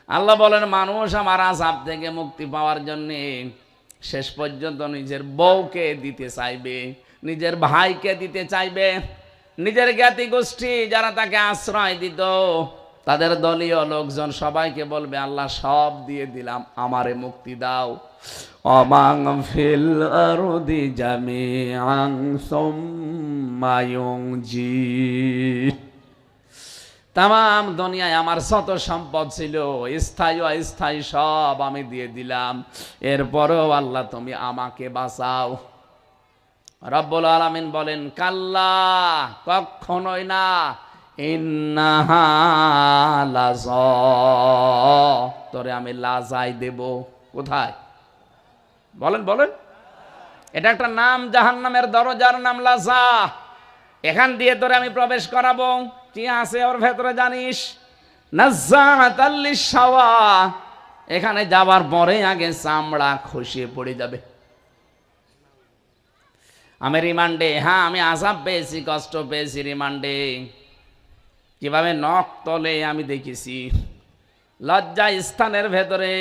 আল্লাহ বলেন মানুষ আমার আযাব থেকে মুক্তি পাওয়ার জন্য শেষ পর্যন্ত নিজের বউকে দিতে চাইবে, নিজের ভাইকে দিতে চাইবে, নিজের জ্ঞাতি গোষ্ঠী যারা তাকে আশ্রয় দিত তাদের দলীয় লোকজন সবাইকে বলবে আল্লাহ সব দিয়ে দিলাম, আমারে মুক্তি দাও। অমাং ফিল আরদি জামিআন সুম্মা ইউনজি, তাম দুনিয়ায় আমার যত সম্পদ ছিল স্থায়ী অস্থায়ী সব আমি দিয়ে দিলাম, এরপরেও আল্লাহ তুমি আমাকে বাঁচাও। রব্বুল আলামিন বলেন কাল্লা, কখনোই না, ইন্নাহা লাযা, তোরে আমি লাজাই দেব। কোথায় বলেন বলেন, এটা একটা নাম, জাহান্নামের দরজার নাম লাজা। এখান দিয়ে তোরে আমি প্রবেশ করাবো। কি আছে ওর ভেতরে জানিস? নাজ্জাআতাল লিশ-শাওয়া, এখানে যাবার পরে আগে চামড়া খসিয়ে পড়ে যাবে। আমি রিমান্ডে, হ্যাঁ আমি আযাব পেয়েছি, কষ্ট পেয়েছি রিমান্ডে। কিভাবে নখ তলে আমি দেখেছি, লজ্জা স্থানের ভেতরে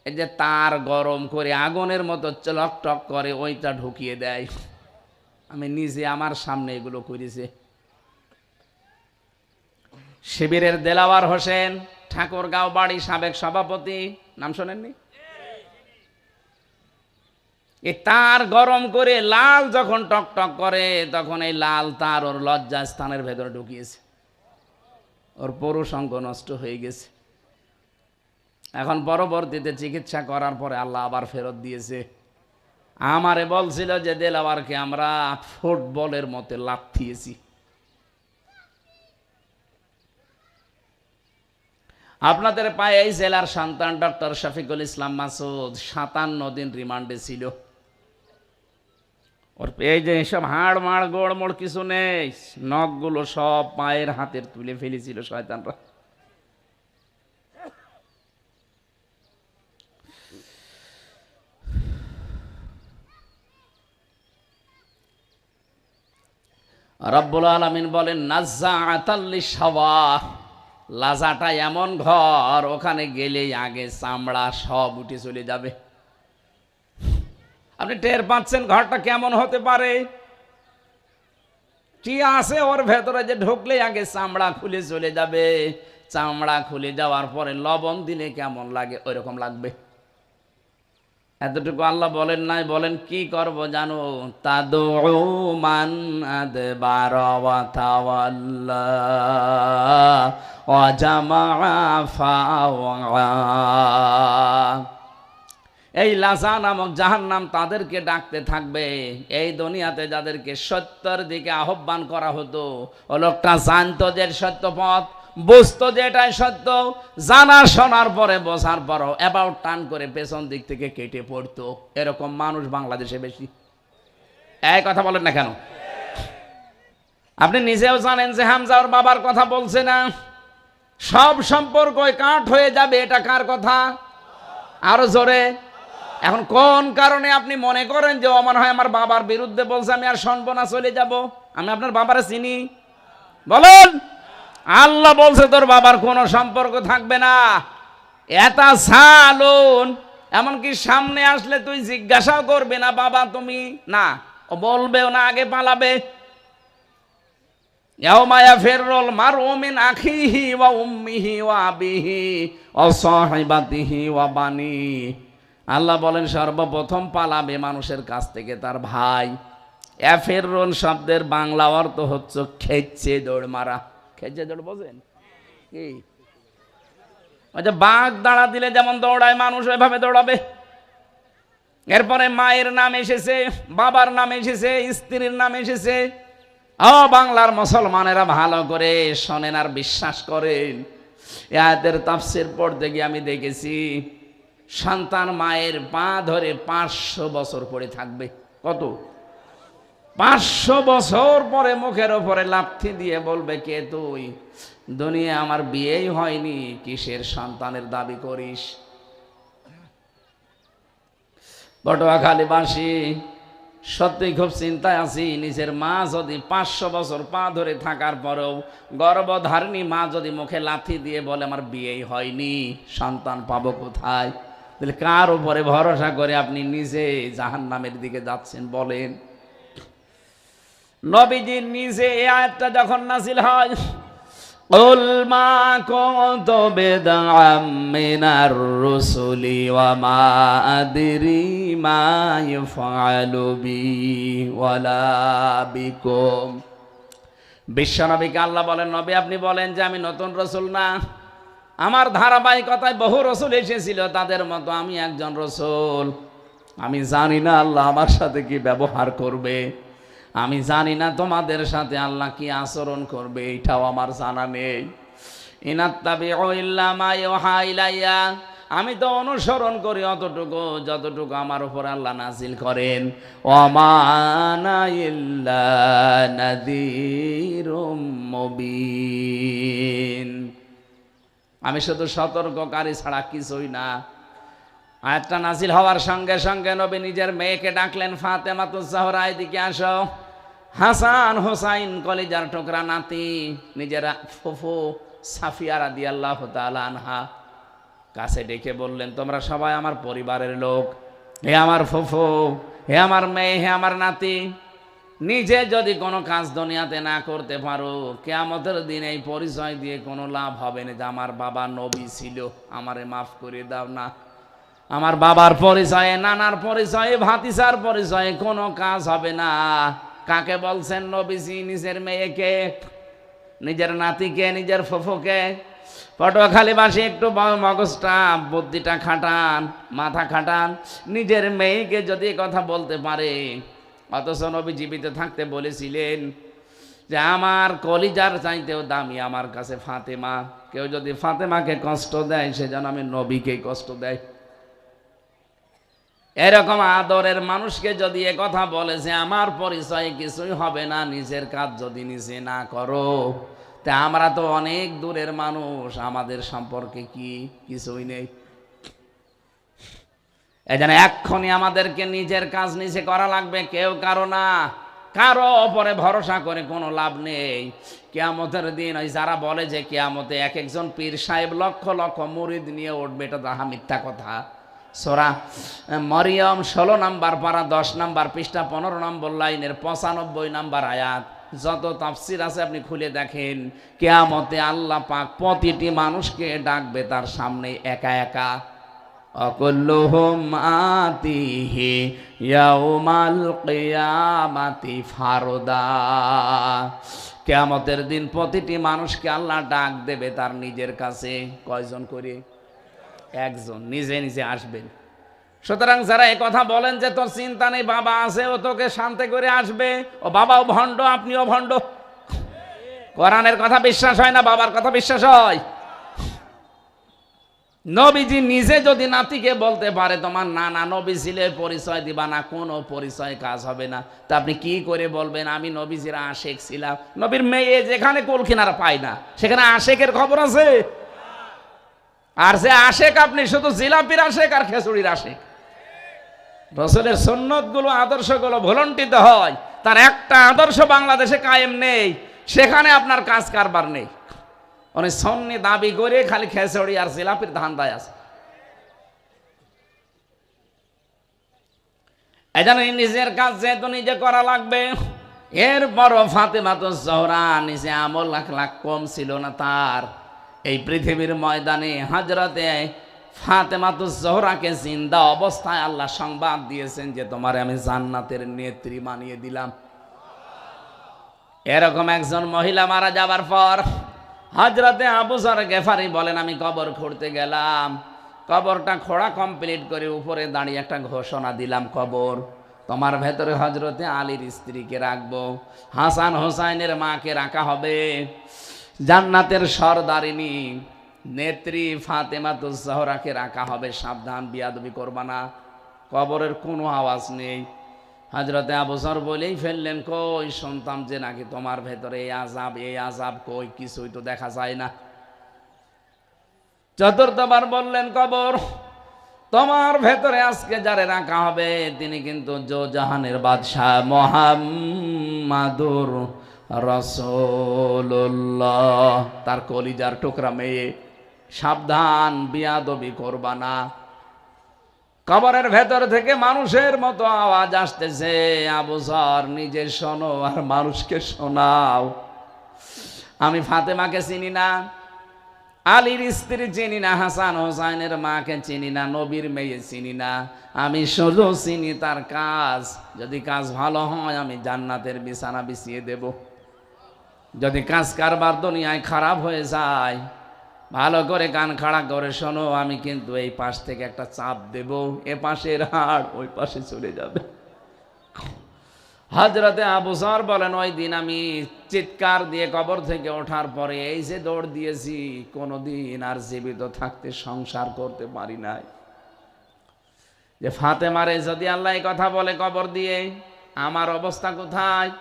এই যে তার গরম করে আগুনের মতো চলকটক করে ওইটা ঢুকিয়ে দেয়। আমি নিজে আমার সামনে এগুলো করেছি। শিবিরের দেলাওয়ার হোসেন ঠাকুরগাঁও বাড়ি সাবেক সভাপতি, নাম শোনেননি? এই তার গরম করে লাল যখন টকটক করে তখন এই লাল তার ওর লজ্জা স্থানের ভেতরে ঢুকিয়েছে, ওর পুরুষ অঙ্গ নষ্ট হয়ে গেছে। এখন পরবর্তীতে চিকিৎসা করার পরে আল্লাহ আবার ফেরত দিয়েছে। আমারে বলছিল যে দেলাওয়ারকে আমরা ফুটবলের মতো লাথিয়েছি। আপনাদের পায়ে এই জেলার সন্তান ডক্টর শফিকুল ইসলাম মাসুদ 57 দিন রিমান্ডে ছিল। ওর এই যে সব হাড় মাড় গোড় মোড় কিছু নেই, নখগুলো সব পায়ের হাতের তুলে ফেলেছিল শয়তানরা। রব্বুল আলামিন বলেন নাজ্জাআতাল লিশ-শাওয়া, লাজাটা এমন ঘর ওখানে গেলেই আগে চামড়া সব উঠে চলে যাবে। আপনি টের পাচ্ছেন ঘরটা কেমন হতে পারে? কি আছে ওর ভেতরে যে ঢুকলেই আগে চামড়া খুলে চলে যাবে। চামড়া খুলে যাওয়ার পরে লবণ দিলে কেমন লাগে ওইরকম লাগবে। এতটুকু আল্লাহ বলেন নাই, বলেন কি করব জানো? তাদউ মান আদবারা ওয়া তাওয়াল্লা ওয়া জামাআ ফাওয়া। এই লাজা নামক জাহান্নাম তাদেরকে ডাকতে থাকবে। এই দুনিয়াতে যাদেরকে সত্যের দিকে আহ্বান করা হতো, ও লোকটা জানতো যে সত্য পথ, বুঝতো যে এটাই সত্য, জানা শোনার পরে বোঝার পরও অ্যাবাউট টান করে পেছন দিক থেকে কেটে পড়তো। এরকম মানুষ বাংলাদেশে বেশি। এই কথা বলেন না কেন? আপনি নিজেও জানেন যে হামজা ওর বাবার কথা বলছে না, সব সম্পর্ক কাট হয়ে যাবে। এটা কার কথা? আরো জোরে। এখন কোন কারণে আপনি মনে করেন যে ও মনে হয় আমার বাবার বিরুদ্ধে বলছে, আমি আর শুনবো না, চলে যাব? আমি আপনার বাবারে চিনি? বলুন। আল্লাহ বলছে তোর বাবার কোনো সম্পর্ক থাকবে না। এটা সালুন, এমনকি সামনে আসলে তুই জিজ্ঞাসাও করবে না বাবা তুমি, না ও বলবেও না, আগে পালাবে। ইয়াউমা ইয়াফিরুল মারউ মিন আখিহি ওয়া উম্মিহি ওয়া আবিহি ওয়া সাহিবাতিহি ওয়া বানি। আল্লাহ বলেন সর্বপ্রথম পালাবে মানুষের কাছ থেকে তার ভাই। ইয়াফিরুন শব্দের বাংলা অর্থ হচ্ছে খেচ্ছে দৌড় মারা। খেচ্ছে দৌড় বোঝেন কি? ওই যে বাঘ দাঁড়া দিলে যেমন দৌড়ায় মানুষ, ওইভাবে দৌড়াবে। এরপরে মায়ের নাম এসেছে, বাবার নাম এসেছে, স্ত্রীর নাম এসেছে। ও বাংলার মুসলমানেরা ভালো করে শোনেন আর বিশ্বাস করেন। এই আয়াতের তাফসীর পড়তে গিয়ে আমি দেখেছি সন্তান মায়ের পা ধরে 500 বছর পরে থাকবে। কত? 500 বছর পরে মুখের ওপরে লাথি দিয়ে বলবে, কে তুই? দুনিয়া আমার বিয়েই হয়নি, কিসের সন্তানের দাবি করিস? পটুয়াখালীবাসী সত্যি খুব চিন্তায় আছি, নিজের মা যদি 500 বছর পা ধরে থাকার পরেও গর্ভধারিণী মা যদি মুখে লাথি দিয়ে বলে আমার বিয়েই হয়নি, সন্তান পাবো কোথায়? তাহলে কার উপরে ভরসা করে আপনি নিজে জাহান্নামের দিকে যাচ্ছেন বলেন? নবীজি নিজে এই আয়াতটা যখন নাযিল হয়, কুল মা কুনতু বিদআম মিনার রুসুলি ওয়া মা আদরি মা ইউফআলু বি ওয়ালা বিকুম। বিশ্বনবীকে আল্লাহ বলেন, নবী আপনি বলেন যে আমি নতুন রসুল না, আমার ধারাবাহিকতায় বহু রসুল এসেছিল, তাদের মতো আমি একজন রসুল। আমি জানি না আল্লাহ আমার সাথে কি ব্যবহার করবে, আমি জানি না তোমাদের সাথে আল্লাহ কি আচরণ করবে, এটাও আমার জানা নেই। ইনাত্তাবিউ ইল্লা মা ইউহা ইলাইয়া, আমি তো অনুসরণ করি অতটুকু যতটুকু আমার উপর আল্লাহ নাযিল করেন। ওয়ামা আনা ইল্লা নাযীরুম মুবিন, আমি শুধু সতর্ককারী ছাড়া কিছুই না। আয়াতটা নাযিল হওয়ার সঙ্গে সঙ্গে নবী নিজের মেয়েকে ডাকলেন, ফাতেমাতুজ জাহরা এদিকে আসো। হাসান হোসাইন কলিজার টুকরা নাতি, নিজের ফুফু সাফিয়া রাদিয়াল্লাহু তাআলা আনহা কাছে ডেকে বললেন, তোমরা সবাই আমার পরিবারের লোক, হে আমার ফুফু, হে আমার মেয়ে, হে আমার নাতি, নিজে যদি কোনো কাজ দুনিয়াতে না করতে পারো, কিয়ামতের দিন এই পরিচয় দিয়ে কোনো লাভ হবে না যে আমার বাবা নবী ছিল, আমারে মাফ করে দাও না। আমার বাবার পরিচয়ে, নানার পরিচয়ে, ভাতিজার পরিচয়ে কোনো কাজ হবে না। কাকে বলছেন নবীজি? নিজের মেয়েকে, নিজের নাতিকে, নিজের ফুফুকে। পটুয়াখালীবাসী একটু মগজটা, বুদ্ধিটা খাটান, মাথা খাটান। নিজের মেয়েকে যদি কথা বলতে পারে, অথচ নবী জীবিত থাকতে বলেছিলেন যে আমার কলিজার চাইতেও দামি আমার কাছে ফাতেমা। কেউ যদি ফাতেমাকে কষ্ট দেয়, সে যেন আমি নবীকে কষ্ট দেয়। এরকম আদরের মানুষকে যদি এ কথা বলে যে আমার পরিচয় কিছুই হবে না, নিজের কাজ যদি নিজে না করো, তা আমরা তো অনেক দূরের মানুষ, আমাদের সম্পর্কে কি কিছুই নেই। এই জন্য এক্ষুনি আমাদেরকে নিজের কাজ নিজে করা লাগবে, কেউ কারো না, কারো ওপরে ভরসা করে কোনো লাভ নেই। কিয়ামতের দিন ওই যারা বলে যে কিয়ামতে এক একজন পীর সাহেব লক্ষ লক্ষ মুরিদ নিয়ে উঠবে, এটা তাহা মিথ্যা কথা। সূরা মরিয়ম 16 নম্বর পারা 10 নম্বর পৃষ্ঠা 15 নম্বর লাইনের 95 নম্বর আয়াত। যত তাফসীর আছে আপনি খুলে দেখেন, কিয়ামতে আল্লাহ পাক প্রতিটি মানুষকে ডাকবে তার সামনে একা একা। অকুল্লুহুম আতিহি ইয়াউমাল কিয়ামাতি ফারদা। কিয়ামতের দিন প্রতিটি মানুষকে আল্লাহ ডাক দেবে তার নিজের কাছে। কয়জন করে? একজন, নিজে নিজে আসবেন। সুতরাং যারা এই কথা বলেন যে তোর চিন্তা নেই, বাবা আছে, ও তোকে শান্তি করে আসবে, ও বাবাও ভণ্ড, আপনিও ভণ্ড। কোরআনের কথা বিশ্বাস হয় না, বাবার কথা বিশ্বাস হয়? নবীজি নিজে যদি নাতিকে বলতে পারে তোমার নানা নবী ছিল, পরিচয় দিবা না, কোনো পরিচয় কাজ হবে না, তা আপনি কি করে বলবেন আমি নবীজির আশেক ছিলাম? নবীর মেয়ে যেখানে কুল কিনারা পায় না, সেখানে আশেকের খবর আছে? আর যে আশেক আপনি শুধু জিলাপির আশেক আর খেচুড়ির আশেক। রাসূলের সুন্নতগুলো, আদর্শগুলো ভুলণ্ঠিত হয়, তার একটা আদর্শ বাংলাদেশে কায়েম নেই, সেখানে আপনার কাজ কারবার নেই। উনি সন্নি দাবি করে খালি খেচড়ি আর জিলাপির ধান্দায় আছে। এই জন্য নিজের কাজ যেহেতু নিজে করা লাগবে। এরপরও ফাতেমাতুজ জাহরা নিজে আমল লাখ লাখ কম ছিল না তার। এই পৃথিবীর ময়দানে হযরতে ফাতেমাতুজ জাহরাকে জিন্দা অবস্থায় আল্লাহ সংবাদ দিয়েছেন যে তোমারে আমি জান্নাতের নেত্রী বানিয়ে দিলাম। এরকম একজন মহিলা মারা যাবার পর হযরতে আবু যর গেফারি বলেন, আমি কবর খুঁড়তে গেলাম, কবরটা খোঁড়া কমপ্লিট করে উপরে দাঁড়িয়ে একটা ঘোষণা দিলাম, কবর তোমার ভেতরে হযরতে আলীর স্ত্রীকে রাখবো, হাসান হোসাইনের মাকে রাখা হবে, জান্নাতের সরদারিনী নেত্রী ফাতেমাতুজ জাহরাকে রাখা হবে, সাবধান বিয়াদবি করবা না। কবরের কোনো আওয়াজ নেই। হযরতে আবু যর বলেই ফেললেন, কই শুনতাম যে নাকি তোমার ভেতরে এই আযাব, কই কিছুই তো দেখা যায় না। চতুর্থবার বললেন কবর, তোমার ভেতরে আজকে যারে রাখা হবে তিনি কিন্তু জাহানের বাদশাহ মুহাম্মাদুর রাসূলুল্লাহ। তার কলিজার টুকরা মেয়ে, সাবধান, বিয়াদবি করবা না। কবরের ভেতর থেকে মানুষের মতো আওয়াজ আসতেছে, আবু যর নিজে শোনো আর মানুষকে শোনাও। আমি ফাতেমাকে চিনি না, আলীর স্ত্রী চিনি না, হাসান হোসাইনের মাকে চিনি না, নবীর মেয়ে চিনি না। আমি শুধু চিনি তার কাজ। যদি কাজ ভালো হয় আমি জান্নাতের বিছানা বিছিয়ে দেব। যদি কাজ কারবার দুনিয়ায় খারাপ হয়ে যায়, ভালো করে কান খাড়া করে শোনো, আমি কিন্তু এই পাশ থেকে একটা চাপ দেব, এ পাশের হাড় ওই পাশে চলে যাবে। হযরতে আবু যর বলেন, ওই দিন আমি চিৎকার দিয়ে কবর থেকে ওঠার পরে এই যে দৌড় দিয়েছি, কোনোদিন আর জীবিত থাকতে সংসার করতে পারি নাই। যে ফাতেমারে যদি আল্লাহ এই কথা বলে কবর দিয়ে, আমার অবস্থা কোথায়?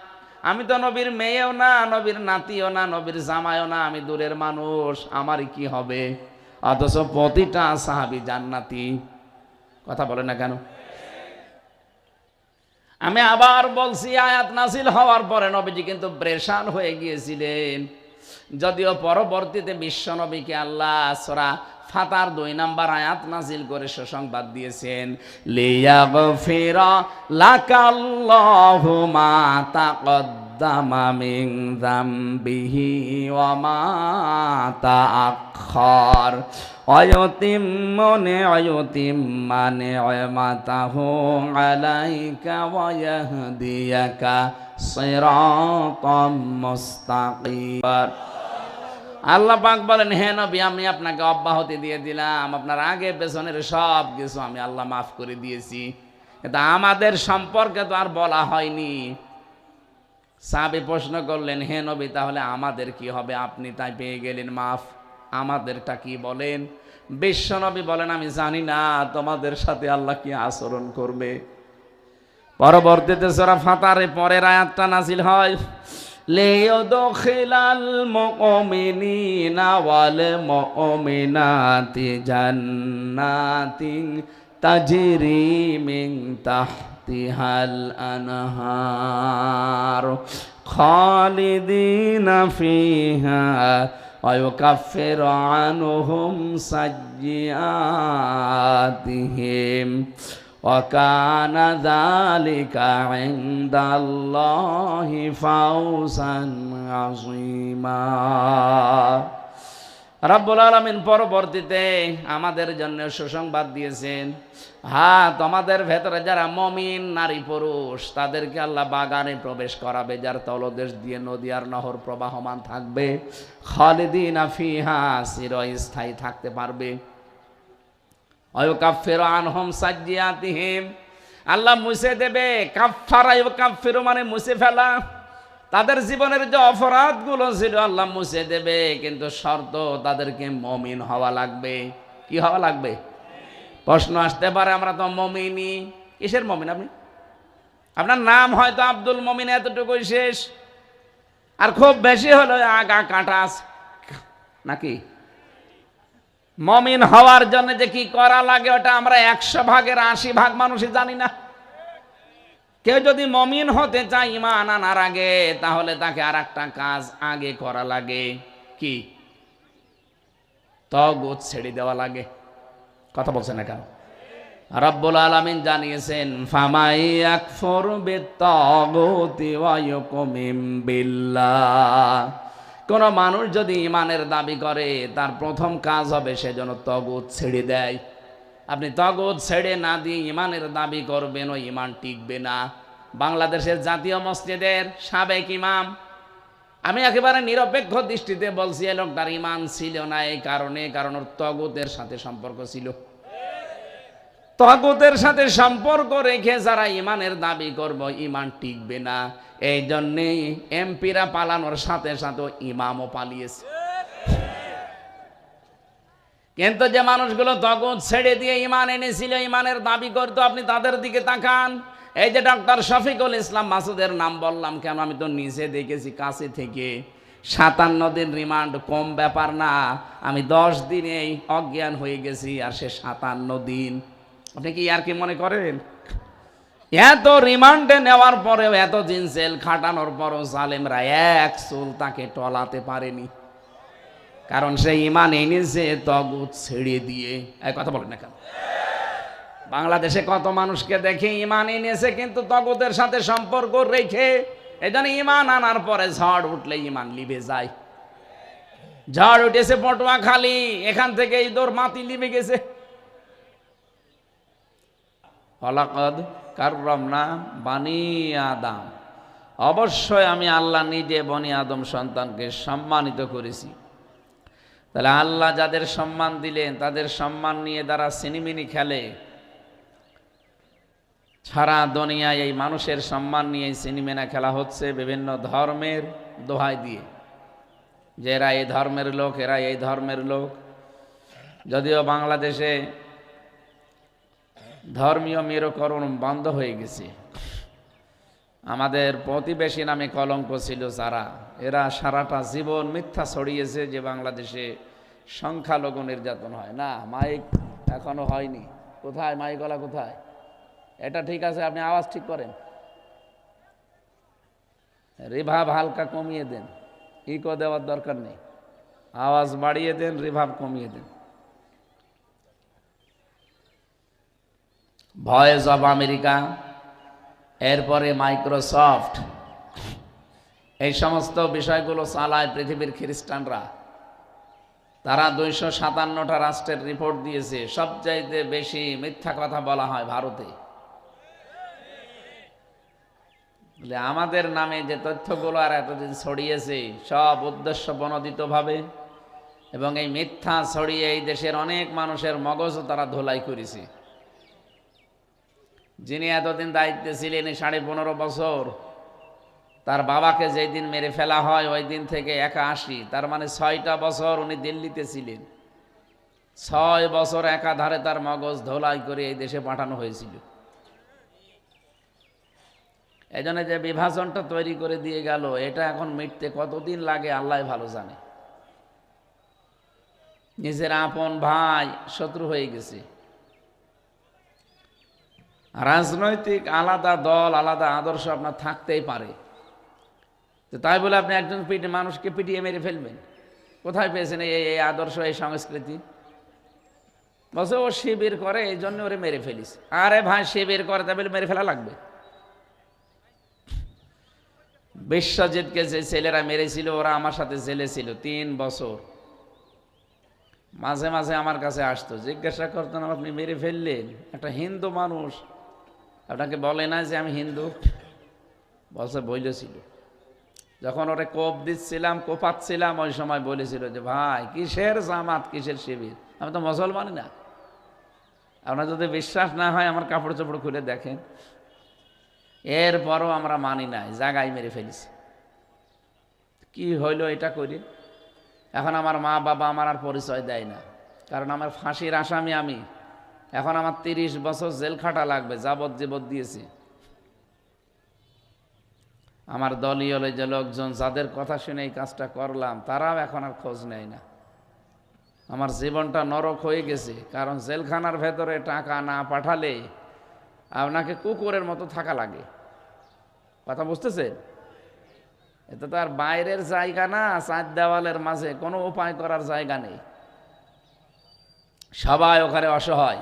আমি তো নবীর মেয়েও না, নবীর নাতিও না, নবীর জামাইও না, আমি দূরের মানুষ, আমারই কি হবে? অথচ প্রতিটা সাহাবী জান্নাতি। কথা বলে না কেন? আমি আবার বলছি, আয়াত নাজিল হওয়ার পরে নবীজি কিন্তু প্রেশান হয়ে গিয়েছিলেন। যদিও পরবর্তীতে বিশ্ব নবীকে আল্লাহ সূরা ফাতার 2 নম্বর আয়াত নাজিল করে সুসংবাদ দিয়েছেন, লিয়াগফিরা লাকাল্লাহু মা তাকদ্দামা মিন যামবিহি ওয়া মা তাআখার ওয়ায়ুতিম্মু নি'মাতাহু আলাইকা ওয়া ইয়াহদিয়াকা সিরাতাম মুস্তাকিম। আল্লাহ পাক বলেন, হে নবী, আমি আপনাকে অব্যাহতি দিয়ে দিলাম, আপনার আগে পেছনের সব কিছু আমি আল্লাহ মাফ করে দিয়েছি। কিন্তু আমাদের সম্পর্কে তো আর বলা হয়নি। সাহাবী প্রশ্ন করলেন, হে নবী, তাহলে আমাদের কি হবে? আপনি তাই পেয়ে গেলেন মাফ, আমাদেরটা কি বলেন? বিশ্ব নবী বলেন, আমি জানি না তোমাদের সাথে আল্লাহ কি আচরণ করবে। পরবর্তীতে সূরা ফাতারে পরের আয়াতটা নাজিল হয়, লিইউদখিলাল মুমিনিনা ওয়াল মুমিনাতি জান্নাতিন তাজরি মিন তাহতিহাল আনহার খালিদিনা ফিহা ওয়া ইউকাফিরু আনহুম সাইয়্যাতিহিম ওয়া কানা যালিকা ইনদাল্লাহি ফাওজান আযীমা। রব্বুল আলামিন পরবর্তীতে আমাদের জন্য সুসংবাদ দিয়েছেন, হ্যাঁ, তোমাদের ভেতরে যারা মুমিন নারী পুরুষ, তাদেরকে আল্লাহ বাগানে প্রবেশ করাবে, যার তলদেশ দিয়ে নদী আর নহর প্রবাহমান থাকবে। খালিদিনা ফিহা, চিরস্থায়ী থাকতে পারবে। ওয়ায়ুকাফিরু আনহুম সাইয়্যাতিহিম, আল্লাহ মুছে দেবে। কাফফারা ইউকাফিরু মানে মুছে ফেলা। তাদের জীবনের যে অপরাধগুলো ছিল আল্লাহ মুছে দেবে, কিন্তু শর্ত তাদেরকে মুমিন হওয়া লাগবে। কি হওয়া লাগবে? প্রশ্ন আসতে পারে, আমরা তো মুমিনই। কিসের মুমিন আপনি? আপনার নাম হয়তো আব্দুল মুমিন, এতটুকুই শেষ। আর খুব বেশি হলো আগা কাটা নাকি? মুমিন হওয়ার জন্য যে কি করা লাগে ওটা আমরা 100 ভাগের 80 ভাগ মানুষই জানি না। কেউ যদি মুমিন হতে চায় ঈমান আনার আগে, তাহলে তাকে আর একটা কাজ আগে করা লাগে। কি? তাগুত ছেড়ে দেওয়া লাগে। কথা বলছেন না কেন? রব্বুল আলামিন জানিয়েছেন, ফামাই ইয়াকফুর বিত-তাগুতি ওয়া ইউমিন বিল্লাহ। কোন মানুষ যদি ঈমানের দাবি করে, তার প্রথম কাজ হবে সে যেন তাগুত ছেড়ে দেয়। আপনি তাগুত ছেড়ে না দিয়ে ঈমানের দাবি করবেন, ওই ঈমান টিকবে না। বাংলাদেশের জাতীয় মসজিদের সাবেক ইমাম, আমি একেবারে নিরপেক্ষ দৃষ্টিতে বলছি, এই লোকটার ঈমান ছিল না এই কারণে, কারণ ওর তাগুতের সাথে সম্পর্ক ছিল। তাগুতের সাথে সম্পর্ক রেখে যারা ঈমানের দাবি করব, ঈমান টিকবে না। এই জন্যেই এমপিরা পালানোর সাথে সাথে ইমামও পালিয়েছে। কিন্তু যে মানুষগুলো তাগুত ছেড়ে দিয়ে ঈমান এনেছিল, ঈমানের দাবি করতো, আপনি তাদের দিকে তাকান। এই যে ডক্টর শফিকুল ইসলাম মাসুদের নাম বললাম কেন? আমি তো নিজে দেখেছি কাছে থেকে। 57 দিন রিমান্ড কম ব্যাপার না। আমি 10 দিনেই অজ্ঞান হয়ে গেছি, আর সে 57 দিন। আপনি কি আর কি মনে করেন? এত রিমান্ডে নেওয়ার পরেও, এত দিন জেল খাটানোর পরও জালেমরা এক চুল তাকে টলাতে পারেনি, কারণ সে ঈমান এনেছে তাগুত ছেড়ে দিয়ে। এই কথা বলেন না কেন? বাংলাদেশে কত মানুষকে দেখে ঈমান এনেছে কিন্তু তাগুতের সাথে সম্পর্ক রেখে। এই জন্য ঈমান আনার পরে ঝড় উঠলে ঈমান লিভে যায়। ঝড় উঠেছে পটুয়াখালী, এখান থেকে ইঁদুর মাটি লিভে গেছে। ওয়ালাকাদ কাররামনা বানি আদম, অবশ্যই আমি আল্লাহ নিজে বনি আদম সন্তানকে সম্মানিত করেছি। তাহলে আল্লাহ যাদের সম্মান দিলেন তাদের সম্মান নিয়ে যারা সিনিমিনি খেলে, সারা দুনিয়ায় এই মানুষের সম্মান নিয়ে সিনেমিনা খেলা হচ্ছে বিভিন্ন ধর্মের দোহাই দিয়ে, যে এরা এই ধর্মের লোক, এরা এই ধর্মের লোক। যদিও বাংলাদেশে ধর্মীয় মেরুকরণ বন্ধ হয়ে গেছে। আমাদের প্রতিবেশী নামে কলঙ্ক ছিল যারা, এরা সারাটা জীবন মিথ্যা ছড়িয়েছে যে বাংলাদেশে সংখ্যালঘু নির্যাতন হয় না। মাইক এখনো হয়নি। কোথায় মাইকওয়ালা কোথায়? এটা ঠিক আছে, আপনি আওয়াজ ঠিক করেন, রিভাব হালকা কমিয়ে দেন, ইকো দেওয়ার দরকার নেই, আওয়াজ বাড়িয়ে দেন, রিভাব কমিয়ে দেন। ভয়েস অফ আমেরিকা, এরপরে মাইক্রোসফট, এই সমস্ত বিষয়গুলো চালায় পৃথিবীর খ্রিস্টানরা। তারা 257টা রাষ্ট্রের রিপোর্ট দিয়েছে, সবচাইতে বেশি মিথ্যা কথা বলা হয় ভারতে। আমাদের নামে যে তথ্যগুলো আর এতদিন ছড়িয়েছে সব উদ্দেশ্য প্রণোদিতভাবে, এবং এই মিথ্যা ছড়িয়ে এই দেশের অনেক মানুষের মগজও তারা ধোলাই করেছে। যিনি এতদিন দায়িত্বে ছিলেন 15.5 বছর, তার বাবাকে যেই দিন মেরে ফেলা হয় ওই দিন থেকে 81, তার মানে 6টা বছর উনি দিল্লিতে ছিলেন। 6 বছর একাধারে তার মগজ ধোলাই করে এই দেশে পাঠানো হয়েছিল। এই জন্য যে বিভাজনটা তৈরি করে দিয়ে গেল, এটা এখন মিটতে কতদিন লাগে আল্লাহ ভালো জানে। নিজের আপন ভাই শত্রু হয়ে গেছে। রাজনৈতিক আলাদা দল, আলাদা আদর্শ আপনার থাকতেই পারে, তো তাই বলে আপনি একজন মানুষকে পিটিয়ে মেরে ফেলবেন? কোথায় পেয়েছেন এই আদর্শ, এই সংস্কৃতি? বলছে ও শিবির করে এই জন্য ওরে মেরে ফেলিস। আরে ভাই, শিবির করে তাই বলে মেরে ফেলা লাগবে? বিশ্বজিৎকে যে ছেলেরা মেরেছিল ওরা আমার সাথে জেলে ছিল 3 বছর। মাঝে মাঝে আমার কাছে আসতো, জিজ্ঞাসা করতেন আপনি মেরে ফেললেন? একটা হিন্দু মানুষ আপনাকে বলে না যে আমি হিন্দু? বলছে বলেছিল। যখন ওরে কোপ দিচ্ছিলাম, কোপাচ্ছিলাম, ওই সময় বলেছিল যে ভাই কিসের জামাত, কিসের শিবির, আমি তো মুসলমানই না। আপনার যদি বিশ্বাস না হয় আমার কাপড় চোপড় খুলে দেখেন। এরপরও আমরা মানি নাই, জায়গায় মেরে ফেলিছি। কি হইল এটা করি? এখন আমার মা বাবা আমার আর পরিচয় দেয় না, কারণ আমার ফাঁসির আসামি আমি। এখন আমার 30 বছর জেল খাটা লাগবে, যাবজ্জীবন দিয়েছি। আমার দলীয় যে লোকজন যাদের কথা শুনে এই কাজটা করলাম, তারাও এখন আর খোঁজ নেয় না। আমার জীবনটা নরক হয়ে গেছে, কারণ জেলখানার ভেতরে টাকা না পাঠালে আপনাকে কুকুরের মতো থাকা লাগে। কথা বুঝতেছেন? এটা তো আর বাইরের জায়গা না, 4 দেওয়ালের মাঝে কোনো উপায় করার জায়গা নেই। সবাই ওখানে অসহায়।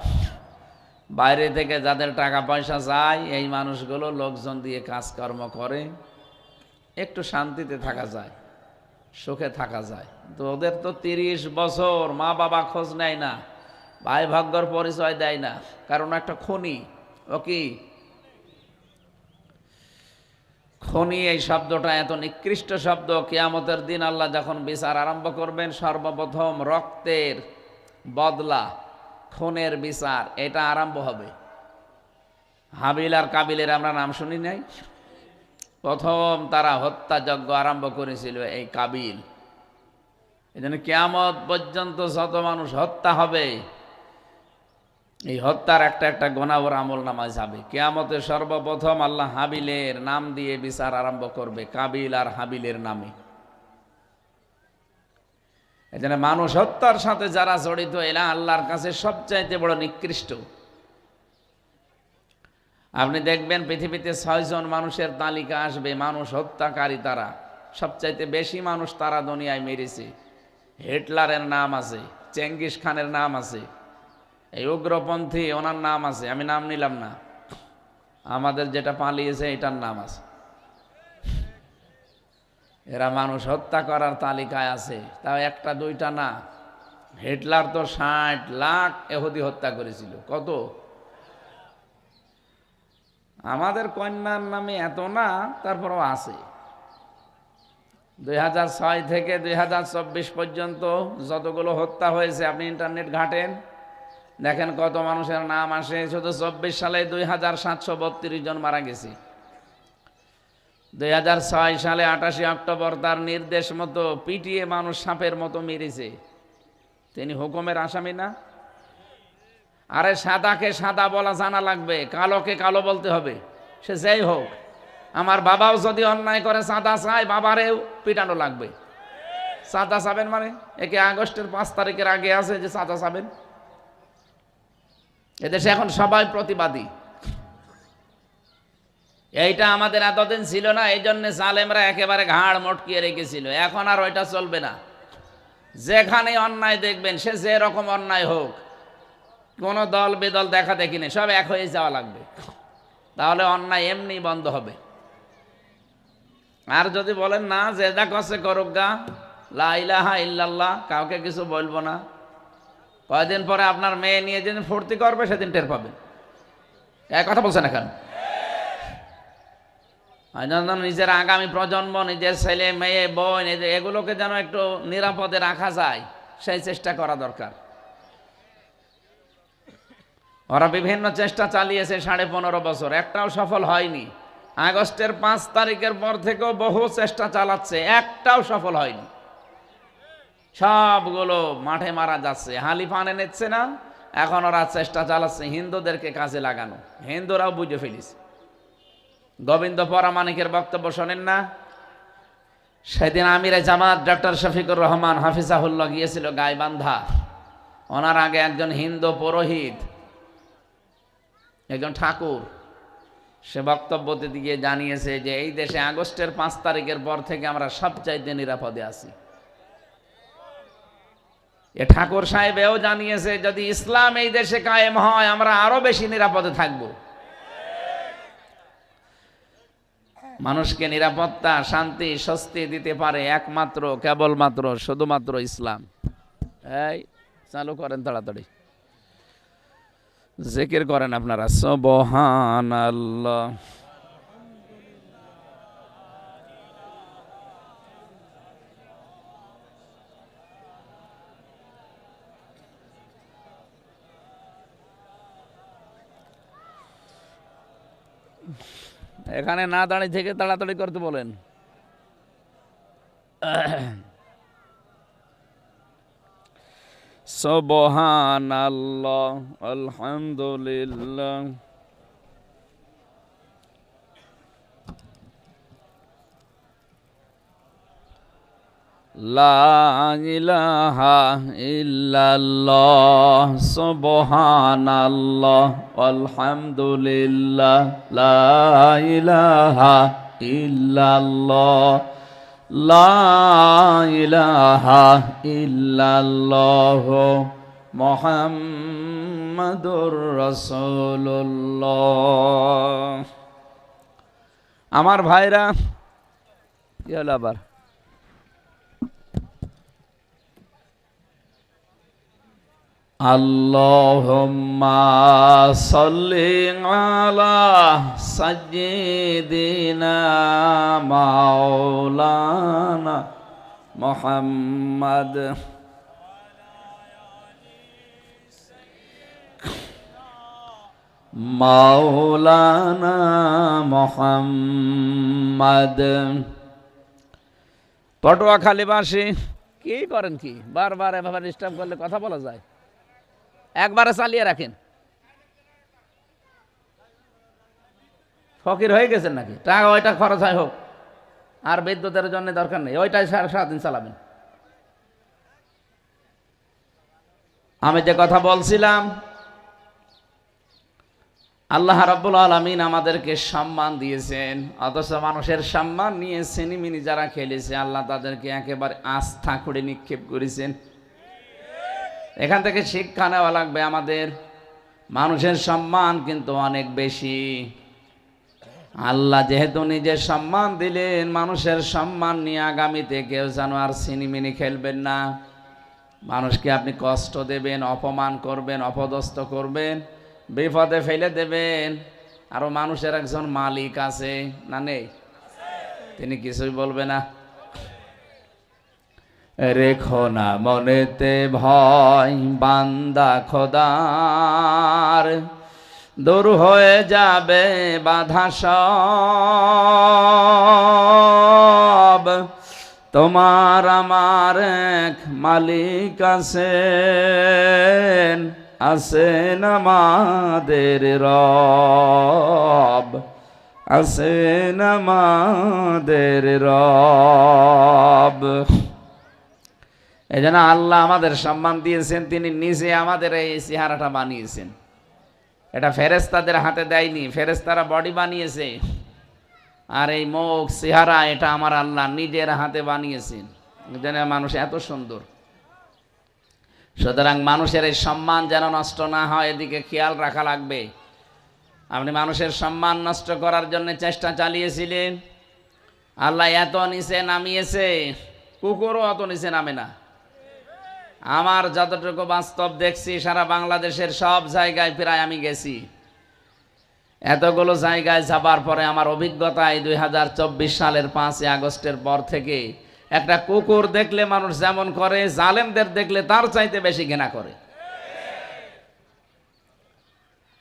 বাইরে থেকে যাদের টাকা পয়সা যায়, এই মানুষগুলো লোকজন দিয়ে কাজকর্ম করে, একটু শান্তিতে থাকা যায়, সুখে থাকা যায়। তো ওদের তো 30 বছর মা বাবা খোঁজ নেয় না, ভাই ভাগ্যর পরিচয় দেয় না, কারণ একটা খনি। ও কি খনি? এই শব্দটা এত নিকৃষ্ট শব্দ। কিয়ামতের দিন আল্লাহ যখন বিচার আরম্ভ করবেন, সর্বপ্রথম রক্তের বদলা, খুনের বিচার, এটা আরম্ভ হবে। হাবিল আর কাবিলের আমরা নাম শুনি নাই? প্রথম তারা হত্যাযজ্ঞ আরম্ভ করেছিল এই কাবিল। এই জন্য কিয়ামত পর্যন্ত যত মানুষ হত্যা হবে, এই হত্যার একটা একটা গোনাওর আমল নামায় যাবে। কিয়ামতে সর্বপ্রথম আল্লাহ হাবিলের নাম দিয়ে বিচার আরম্ভ করবে, কাবিল আর হাবিলের নামে। এই জন্য মানুষ হত্যার সাথে যারা জড়িত, এরা আল্লাহর কাছে সবচাইতে বড় নিকৃষ্ট। আপনি দেখবেন পৃথিবীতে 6 জন মানুষের তালিকা আসবে, মানুষ হত্যাকারী তারা। সবচাইতে বেশি মানুষ তারা দুনিয়ায় মেরেছে। হিটলারের নাম আছে, চেঙ্গিস খানের নাম আছে, এই উগ্রপন্থী ওনার নাম আছে, আমি নাম নিলাম না। আমাদের যেটা পালিয়েছে এটার নাম আছে। এরা মানুষ হত্যা করার তালিকায় আছে, তাও একটা দুইটা না। হিটলার তো 60 লাখ ইহুদি হত্যা করেছিল। কত? আমাদের কন্যার নামে এত না, তারপরও আছে। 2006 থেকে 2024 পর্যন্ত যতগুলো হত্যা হয়েছে আপনি ইন্টারনেট ঘাটেন, দেখেন কত মানুষের নাম আসে। শুধু 24 সালে 2732 জন মারা গেছে। 2006 সালে 28 অক্টোবর তার নির্দেশ মতো পিটিয়ে মানুষ সাপের মতো মেরেছে। তিনি হুকুমের আসামি না? আরে সাদাকে সাদা বলা জানা লাগবে, কালোকে কালো বলতে হবে, সে যেই হোক। আমার বাবাও যদি অন্যায় করে চাঁদা চায়, বাবারেও পিটানো লাগবে। চাঁদা চাবেন মানে? একে আগস্টের 5 তারিখের আগে আছে যে চাঁদা চাবেন। এদেশে এখন সবাই প্রতিবাদী। এইটা আমাদের এতদিন ছিল না, এই জন্য জালেমরা একেবারে ঘাড় মটকিয়ে রেখেছিল। এখন আর ওইটা চলবে না। যেখানে অন্যায় দেখবেন, সে যে রকম অন্যায় হোক, কোনো দল বেদল দেখা দেখি নেই, সব এক হয়ে যাওয়া লাগবে। তাহলে অন্যায় এমনি বন্ধ হবে। আর যদি বলেন না, যে যা করছে করুক গা, লা ইলাহা ইল্লাল্লাহ, কাউকে কিছু বলবো না, কয়দিন পরে আপনার মেয়ে নিয়ে যেদিন ফুর্তি করবে সেদিন টের পাবেন। এক কথা বলছেন এখন। নিজের আগামী প্রজন্ম, নিজের ছেলে মেয়ে বোন, এগুলোকে যেন একটু নিরাপদে রাখা যায়, সেই চেষ্টা করা দরকার। ওরা বিভিন্ন চেষ্টা চালিয়েছে 15.5 বছর, একটাও সফল হয়নি। আগস্টের 5 তারিখের পর থেকেও বহু চেষ্টা চালাচ্ছে, একটাও সফল হয়নি। সবগুলো মাঠে মারা যাচ্ছে, হালি পানে নিচ্ছে না। এখন ওরা চেষ্টা চালাচ্ছে হিন্দুদেরকে কাজে লাগানো। হিন্দুরাও বুঝে ফেলিছে। গোবিন্দ পরামানিকের বক্তব্য শোনেন না? সেদিন আমিরে জামাত ডক্টর শফিকুর রহমান হাফিজাহুল্লাহ গিয়েছিল গাইবান্ধা। ওনার আগে একজন হিন্দু পুরোহিত, একজন ঠাকুর, সে বক্তব্য দিতে গিয়ে জানিয়েছে যে এই দেশে আগস্টের 5 তারিখের পর থেকে আমরা সবচাইতে নিরাপদে আছি। এ ঠাকুর সাহেবেও জানিয়েছে যদি ইসলাম এই দেশে কায়েম হয়, আমরা আরো বেশি নিরাপদে থাকব। মানুষকে নিরাপত্তা, শান্তি, স্বস্তি দিতে পারে একমাত্র, কেবলমাত্র, শুধুমাত্র ইসলাম। এই চালু করেন তাড়াতাড়ি, জিকির করেন আপনারা। সুবহানাল্লাহ। এখানে না দাঁড়িয়ে থেকে তাড়াতাড়ি করতে বলেন। সুবহানাল্লাহ, আলহামদুলিল্লাহ, লা ইলাহা ইল্লাল্লাহ, সুবহানাল্লাহ, আলহামদুলিল্লাহ, লা ইলাহা ইল্লাল্লাহ, লা ইলাহা ইল্লাল্লাহ, মুহাম্মাদুর রাসূলুল্লাহ। আমার ভাইরা, কি হলো আবার? আল্লাহুম্মা সাল্লি আলা সাইয়্যিদিনা মাওলানা মুহাম্মদ মাওলানা মুহাম্মদ। পটুয়াখালীবাসী কি করেন? কি বারবার এভাবে ডিস্টার্ব করলে কথা বলা যায়? একবারে চালিয়ে রাখেন। ফকির হয়ে গেছেন নাকি? টাকা ওইটা খরচ হয় হোক, আর বিদ্যুতের জন্য দরকার নেই, ওইটাই সারাদিন চালাবেন। আমি যে কথা বলছিলাম, আল্লাহ রাব্বুল আলামিন আমাদেরকে সম্মান দিয়েছেন, অথচ মানুষের সম্মান নিয়ে সিনিমিনি যারা খেলেছে আল্লাহ তাদেরকে একেবারে আস্থা করে নিক্ষেপ করেছেন। এখান থেকে শিক্ষা নেওয়া লাগবে আমাদের, মানুষের সম্মান কিন্তু অনেক বেশি। আল্লাহ যেহেতু নিজের সম্মান দিলেন, মানুষের সম্মান নিয়ে আগামীতে কেউ যেন আর সিনিমিনি খেলবেন না। মানুষকে আপনি কষ্ট দেবেন, অপমান করবেন, অপদস্থ করবেন, বিপদে ফেলে দেবেন। আরো মানুষের একজন মালিক আছে না নেই? তিনি কিছুই বলবে না। রেখো না মনেতে ভয় বান্দা খোদার, দূর হয়ে যাবে বাধা সব। তোমার আমার এক মালিক আছেন, আছেন আমাদের রব, আছেন আমাদের রব। এই জন্য আল্লাহ আমাদের সম্মান দিয়েছেন, তিনি নিজে আমাদের এই চেহারাটা বানিয়েছেন। এটা ফেরেশতাদের হাতে দেয়নি, ফেরেশতারা বডি বানিয়েছে, আর এই মুখ চেহারা এটা আমার আল্লাহ নিজের হাতে বানিয়েছেন। যেন মানুষ এত সুন্দর। সুতরাং মানুষের এই সম্মান যেন নষ্ট না হয়, এদিকে খেয়াল রাখা লাগবে। আপনি মানুষের সম্মান নষ্ট করার জন্য চেষ্টা চালিয়েছিলেন, আল্লাহ এত নিচে নামিয়েছে, কুকুরও অত নিচে নামে না। আমার যতটুকু বাস্তব দেখছি, সারা বাংলাদেশের সব জায়গায় প্রায় আমি গেছি। এতগুলো জায়গায় যাবার পরে আমার অভিজ্ঞতায় 2024 সালের 5 আগস্টের পর থেকে একটা কুকুর দেখলে মানুষ যেমন করে, জালেমদের দেখলে তার চাইতে বেশি ঘৃণা করে।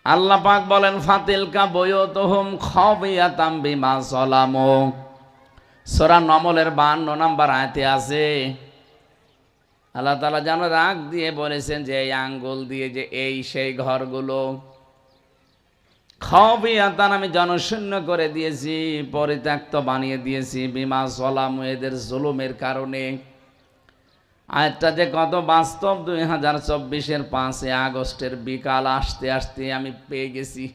আল্লাহ পাক বলেন, ফাতিলকা বুয়ুতুহুম খাবিয়াতাম বিমা যালামু। সূরা নমলের 52 নম্বর আয়াতে আছে, আল্লাহ তাআলা যেন রাগ দিয়ে বলেছেন যে এই আঙ্গুল দিয়ে যে এই সেই ঘরগুলো খাবিয়াতান আমি জনশূন্য করে দিয়েছি, পরিত্যক্ত বানিয়ে দিয়েছি, বিমা যালামু এদের জুলুমের কারণে। আয়াতটা যে কত বাস্তব 2024-এর 5 আগস্টের বিকাল আসতে আসতে আমি পেয়ে গেছি।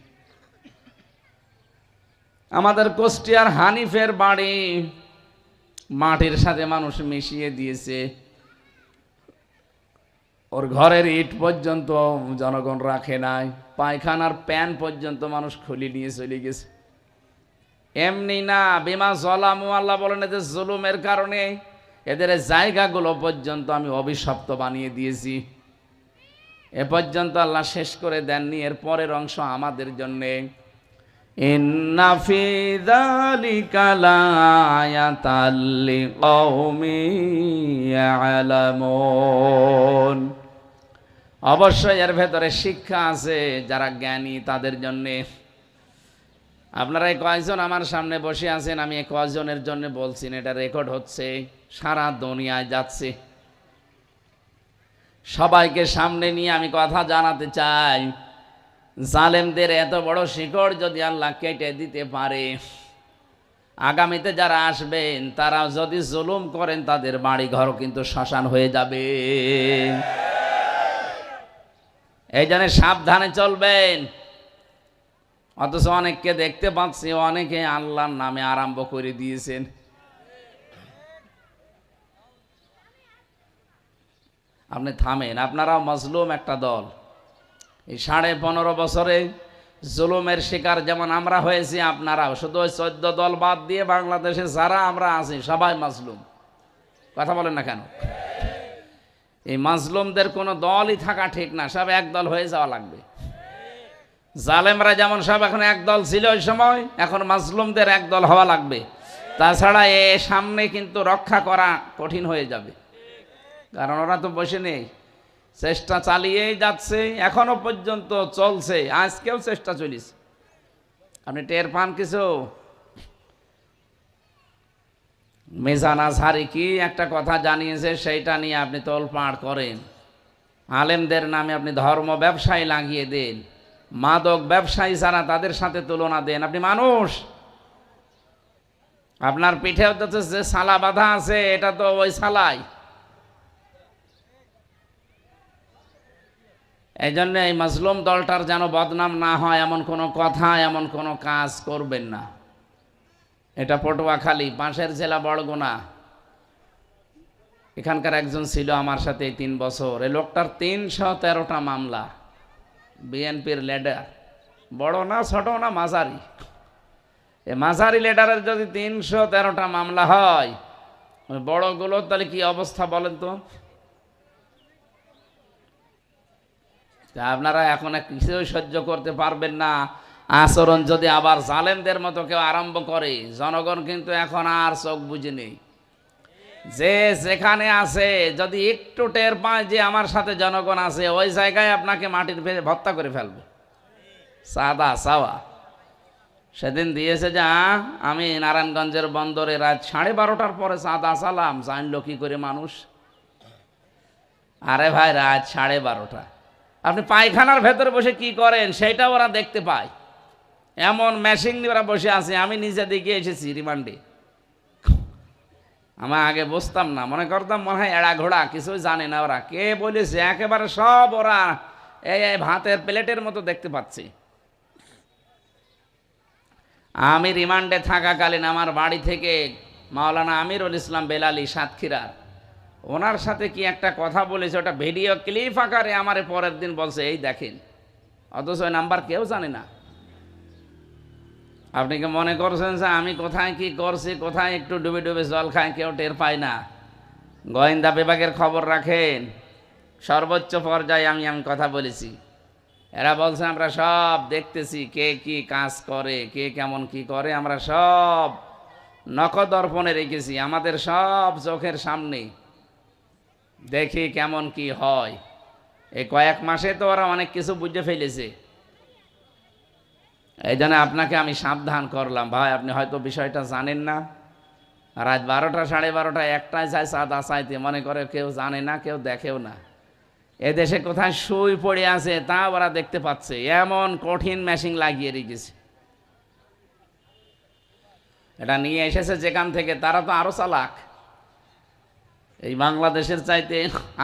আমাদের কুষ্টিয়ার হানিফের বাড়ি মাটির সাথে মানুষ মিশিয়ে দিয়েছে, ওর ঘরের ইট পর্যন্ত জনগণ রাখে নাই, পায়খানার প্যান পর্যন্ত মানুষ খুলে নিয়ে চলে গেছে। এমনি না, বিমা যালামু আল্লাহ বলেন এদের জুলুমের কারণে এদের জায়গাগুলো পর্যন্ত আমি অভিশপ্ত বানিয়ে দিয়েছি। এ পর্যন্ত আল্লাহ শেষ করে দেননি, এর পরের অংশ আমাদের জন্যে। ইন্না ফি যালিকা লাআয়াতাল লিকাউমিন ইয়ালামুন। অবশ্যই এর ভেতরে শিক্ষা আছে যারা জ্ঞানী তাদের জন্যে। আপনারা এই কয়েকজন আমার সামনে বসে আছেন, আমি এই কয়েকজনের জন্য বলছি না, এটা রেকর্ড হচ্ছে, সারা দুনিয়ায় যাচ্ছে। সবাইকে সামনে নিয়ে আমি কথা জানাতে চাই, জালেমদের এত বড় শিকড় যদি আল্লাহ কেটে দিতে পারে, আগামীতে যারা আসবেন তারা যদি জুলুম করেন তাদের বাড়ি ঘর কিন্তু শ্মশান হয়ে যাবে। এই জন্য সাবধানে চলবেন। অথচ অনেককে দেখতে পাচ্ছি, অনেকে আল্লাহর নামে আরম্ভ করে দিয়েছেন। আপনি থামেন, আপনারাও মজলুম একটা দল। এই 15.5 বছরে জুলুমের শিকার যেমন আমরা হয়েছি, আপনারাও। শুধু ওই 14 দল বাদ দিয়ে বাংলাদেশে যারা আমরা আছি সবাই মাজলুম। কথা বলেন না কেন? এই মাজলুমদের কোনো দলই থাকা ঠিক না, সব এক দল হয়ে যাওয়া লাগবে। জালেমরা যেমন সব এখন এক দল ছিল ওই সময়, এখন মাজলুমদের এক দল হওয়া লাগবে। তাছাড়া এ সামনে কিন্তু রক্ষা করা কঠিন হয়ে যাবে, কারণ ওরা তো বসে নেই, চেষ্টা চালিয়েই যাচ্ছে, এখনো পর্যন্ত চলছে, আজকেও চেষ্টা চলিছে। আপনি টের পান কিছু? মিজান আজহারি কি একটা কথা জানিয়েছে, সেইটা নিয়ে আপনি তোলপাড় করেন। আলেমদের নামে আপনি ধর্ম ব্যবসায়ী লাগিয়ে দেন, মাদক ব্যবসায়ী যারা তাদের সাথে তুলনা দেন। আপনি মানুষ, আপনার পিঠেও তো যে সালা বাঁধা আছে এটা তো ওই সালাই। এই জন্য এই মাজলুম দলটার যেন বদনাম না হয় এমন কোনো কথা, এমন কোনো কাজ করবেন না। এটা পটুয়াখালী, পাশের জেলা বরগুনা। এখানকার একজন ছিল আমার সাথে 3 বছর। এই লোকটার 313টা মামলা, বিএনপির লিডার, বড় না ছোট না মাঝারি। এই মাঝারি লিডারের যদি 313টা মামলা হয়, ওই বড়গুলোর তাহলে কি অবস্থা বলেন তো? আপনারা এখন কিছুই সহ্য করতে পারবেন না। আচরণ যদি আবার জালেমদের মতো কেউ আরম্ভ করে, জনগণ কিন্তু এখন আর চোখ বুঝে নেই। যে যেখানে আছে যদি একটু টের পায় যে আমার সাথে জনগণ আছে, ওই জায়গায় আপনাকে মাটির ভেঙে ভর্তা করে ফেলবে। সাদা সাওয়া সেদিন দিয়েছে যা, আমি নারায়ণগঞ্জের বন্দরে রাত 12:30টার পরে চাঁদা চালাম, জানলো কি করে মানুষ? আরে ভাই, রাত 12:30, আপনি পায়খানার ভেতরে বসে কি করেন সেটা ওরা দেখতে পায়। এমন মেশিন নিয়ে ওরা বসে আছে। আমি নিজে দিকে এসেছি রিমান্ডে। আমার আগে বুঝতাম না, মনে করতাম মনে হয় এড়া ঘোড়া, কিছুই জানে না ওরা। কে বলেছে? একেবারে সব ওরা এই ভাতের প্লেটের মতো দেখতে পাচ্ছি। আমি রিমান্ডে থাকাকালীন আমার বাড়ি থেকে মাওলানা আমিরুল ইসলাম বেলালি সাতক্ষীরার, ওনার সাথে কি একটা কথা বলেছে, ওটা ভিডিও ক্লিপ আকারে আমারে পরের দিন বলছে, এই দেখেন। অথচ ওই নাম্বার কেউ জানে না। আপনি কি মনে করছেন যে আমি কোথায় কি করছি, কোথায় একটু ডুবে ডুবে জল খাই, কেউ টের পায় না? গোয়েন্দা বিভাগের খবর রাখেন, সর্বোচ্চ পর্যায়ে আমি কথা বলেছি। এরা বলছে আমরা সব দেখতেছি, কে কি কাজ করে, কে কেমন কি করে, আমরা সব নখদর্পণে রেখেছি, আমাদের সব চোখের সামনে, দেখি কেমন কি হয়। এই কয়েক মাসে তো ওরা অনেক কিছু বুঝে ফেলেছে। এই জন্য আপনাকে আমি সাবধান করলাম, ভাই আপনি হয়তো বিষয়টা জানেন না। রাত 12টা 12:30 একটায় যায় চাঁদা চাইতে, মনে করে কেউ জানে না, কেউ দেখেও না। এদেশে কোথায় শুই পড়ে আছে তা ওরা দেখতে পাচ্ছে, এমন কঠিন মেশিন লাগিয়ে রেখেছে। এটা নিয়ে এসেছে যেখান থেকে, তারা তো আরো চালাক। এই বাংলাদেশের চাইতে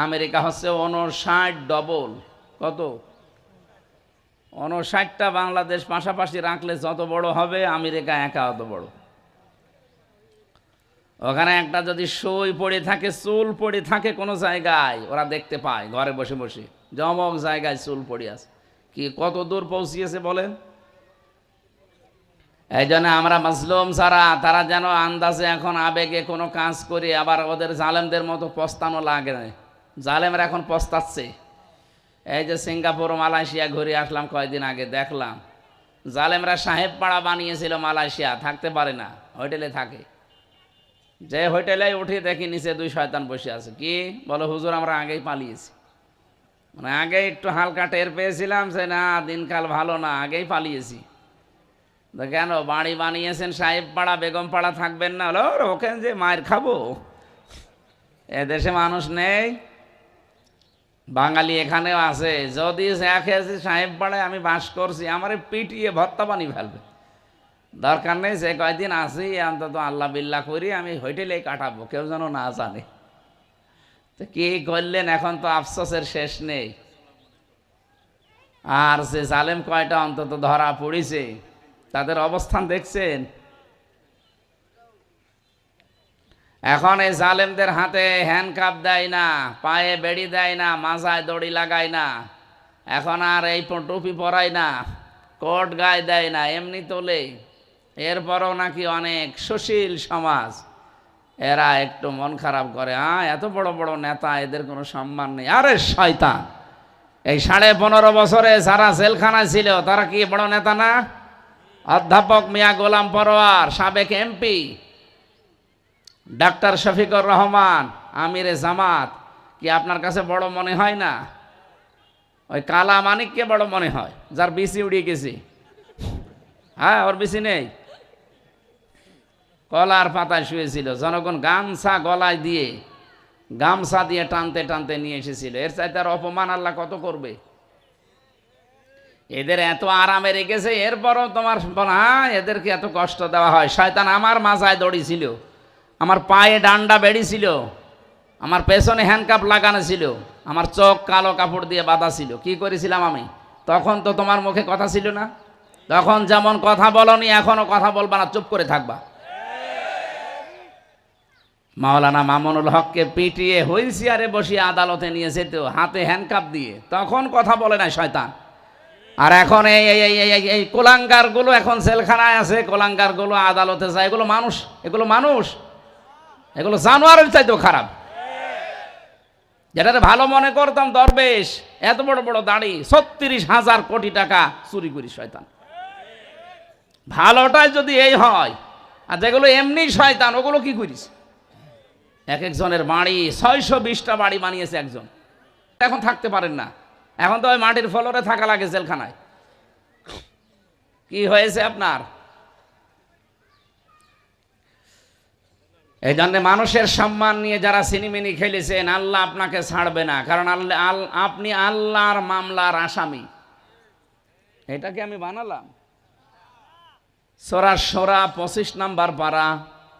আমেরিকা হচ্ছে 59 ডবল। কত? 59টা বাংলাদেশ পাশাপাশি রাখলে যত বড় হবে, আমেরিকা একা অত বড়। ওখানে একটা যদি সই পড়ে থাকে, চুল পড়ে থাকে কোনো জায়গায়, ওরা দেখতে পায় ঘরে বসে বসে, জমক জায়গায় চুল পড়ে আছে। কি কত দূর পৌঁছিয়েছে বলেন? এই জন্য আমরা মাজলুম যারা, তারা যেন আন্দাজে এখন আবেগে কোনো কাজ করে আবার ওদের জালেমদের মতো পস্তানো লাগে না। জালেমরা এখন পস্তাচ্ছে। এই যে সিঙ্গাপুর মালয়েশিয়া ঘুরে আসলাম কয়েকদিন আগে, দেখলাম জালেমরা সাহেব পাড়া বানিয়েছিল মালয়েশিয়া, থাকতে পারে না, হোটেলে থাকে। যে হোটেলে উঠে দেখি নিচে 2 শয়তান বসে আছে। কি বলো? হুজুর আমরা আগেই পালিয়েছি। মানে আগে একটু হালকা টের পেয়েছিলাম যে না দিনকাল ভালো না, আগেই পালিয়েছি। কেন? বাড়ি বানিয়েছেন সাহেব পাড়া, বেগম পাড়া, থাকবেন না? হলো ওখানে যে মায়ের খাবো। এদেশে মানুষ নেই, বাঙালি এখানেও আছে। যদি খেয়েছি সাহেব পাড়ায় আমি বাস করছি, আমার পিটিয়ে ভর্তা বানিয়ে ফেলবে। দরকার নেই, যে কয়দিন আসি অন্তত আল্লাহ বিল্লাহ করি আমি হোটেলেই কাটাবো, কেউ যেন না জানে। তো কি করলেন? এখন তো আফসোসের শেষ নেই। আর যে জালেম কয়টা অন্তত ধরা পড়েছে, তাদের অবস্থান দেখছেন? এখন এই জালেমদের হাতে হ্যান্ডকাপ দেয় না, পায়ে বেড়ি দেয় না, মাথায় দড়ি লাগায় না, এখন আর এই টুপি পরায় না, কোট গায়ে দেয় না, এমনি তোলে। এরপরও নাকি অনেক সুশীল সমাজ, এরা একটু মন খারাপ করে, এত বড় বড় নেতা, এদের কোনো সম্মান নেই। আরে শয়তান, এই 15.5 বছরে যারা জেলখানায় ছিল তারা কি বড় নেতা না? অধ্যাপক মিয়া গোলাম পরোয়ার, সাবেক এমপি, ডাক্তার শফিকুর রহমান, আমিরে জামাত, কি আপনার কাছে বড় মনে হয় না? ওই কালা মানিককে বড় মনে হয়, যার বিসি উড়িয়ে গেছে। হ্যাঁ, ওর বিসি নেই, কলার পাতায় শুয়েছিল, জনগণ গামছা গলায় দিয়ে, গামছা দিয়ে টানতে টানতে নিয়ে এসেছিল। এর চাইতে আর অপমান আল্লাহ কত করবে? এদের এত আরামে রেখেছে, এরপরও তোমার এদেরকে এত কষ্ট দেওয়া হয়। শয়তান আমার মাথায় দড়ি ছিল, আমার পায়ে ডান্ডা বেড়ি ছিল, আমার পেছনে হ্যান্ডকাপ লাগানো ছিল, আমার চোখ কালো কাপড় দিয়ে বাঁধা ছিল। কি করেছিলাম আমি? তখন তো তোমার মুখে কথা ছিল না। তখন যেমন কথা বলনি, এখনো কথা বলবা না, চুপ করে থাকবা। মাওলানা মামুনুল হককে পিটিয়ে হুইল চেয়ারে বসিয়ে আদালতে নিয়ে যেত, হাতে হ্যান্ডকাপ দিয়ে, তখন কথা বলে না শয়তান। আর এখন এই কোলাঙ্গার গুলো এখন জেলখানায় আছে, কোলাঙ্গার গুলো আদালতে যায়। এগুলো মানুষ? এগুলো মানুষ? এগুলো জানোয়ারের চাইতেও খারাপ। যেটাতে ভালো মনে করতাম দরবেশ, এত বড় বড় দাড়ি, ৩৬,০০০ কোটি টাকা চুরি করি শয়তান। ভালোটাই যদি এই হয়, আর যেগুলো এমনি শয়তান ওগুলো কি করিস? এক একজনের বাড়ি ৬২০টা বাড়ি বানিয়েছে একজন, এখন থাকতে পারেন না। এখন তো ওই মাটির ফ্লোরে থাকা লাগে জেলখানায়। কি হয়েছে আপনার? এই জন্য মানুষের সম্মান নিয়ে যারা সিনেমিনি খেলেছেন, আল্লাহ আপনাকে ছাড়বে না, কারণ আপনি আল্লাহর মামলার আসামি। এটাকে আমি বানালাম। সূরা শূরা ২৫ নম্বর পারা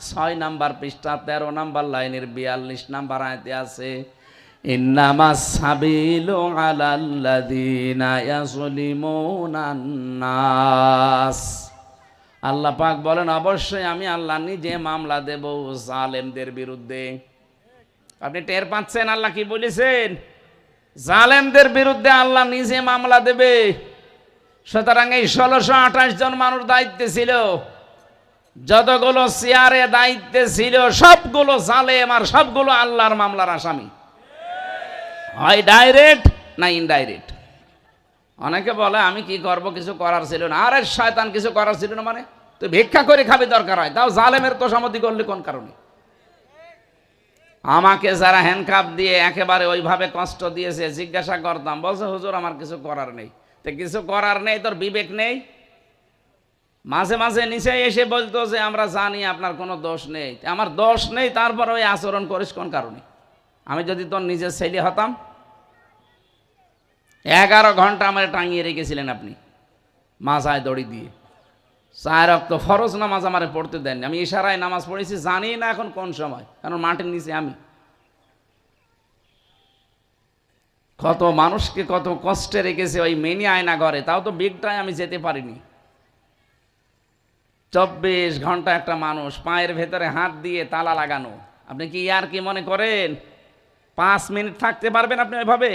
৬ নম্বর পৃষ্ঠা ১৩ নম্বর লাইনের ৪২ নম্বর আয়াতে আছে, ইন্নামাস সাবিলু আলাল্লাযীনা ইয়াযলিমুনান নাস। আল্লাহ পাক বলেন, অবশ্যই আমি আল্লাহ নিজে মামলা দেব জালেমদের বিরুদ্ধে। আপনি টের পাচ্ছেন আল্লাহ কি বলেছেন? জালেমদের বিরুদ্ধে আল্লাহ নিজে মামলা দেবে। সুতরাং এই ১৬২৮ জন মানুষ দায়িত্বে ছিল, যতগুলো চেয়ারে দায়িত্বে ছিল, সবগুলো জালেম আর সবগুলো আল্লাহর মামলার আসামি, হয় ডাইরেক্ট না ইনডাইরেক্ট। অনেকে বলে আমি কি করব, কিছু করার ছিল না। আরে শয়তান, কিছু করার ছিল না মানে? তুই ভিক্ষা করে খাবি দরকার হয়, তাও জালেমের তোষামতি করলি কোন কারণে? আমাকে যারা হ্যান্ডকাপ দিয়ে একেবারে ওইভাবে কষ্ট দিয়েছে, জিজ্ঞাসা করতাম, বলছে হুজুর আমার কিছু করার নেই। তো কিছু করার নেই, তোর বিবেক নেই? মাঝে মাঝে নিচে এসে বলতো যে আমরা জানি আপনার কোনো দোষ নেই। আমার দোষ নেই, তারপর ওই আচরণ করিস কোন কারণে? আমি যদি তোর নিজের ছেলে হতাম, 11 ঘন্টা আমার টাঙিয়ে রেখেছিলেন আপনি মাথায় দড়ি দিয়ে। 4 ওয়াক্ত ফরজ নামাজ আমারে পড়তে দেননি। আমি ইশারায় নামাজ পড়েছি, জানি না এখন কোন সময়, কারণ মাটির নিচে আমি। কত মানুষকে কত কষ্টে রেখেছে ওই মিনি আয়না ঘরে, তাও তো বিগটায় আমি যেতে পারিনি। 24 ঘন্টা একটা মানুষ পায়ের ভেতরে হাত দিয়ে তালা লাগানো। আপনি কি আর কি মনে করেন 5 মিনিট থাকতে পারবেন আপনি ওইভাবে?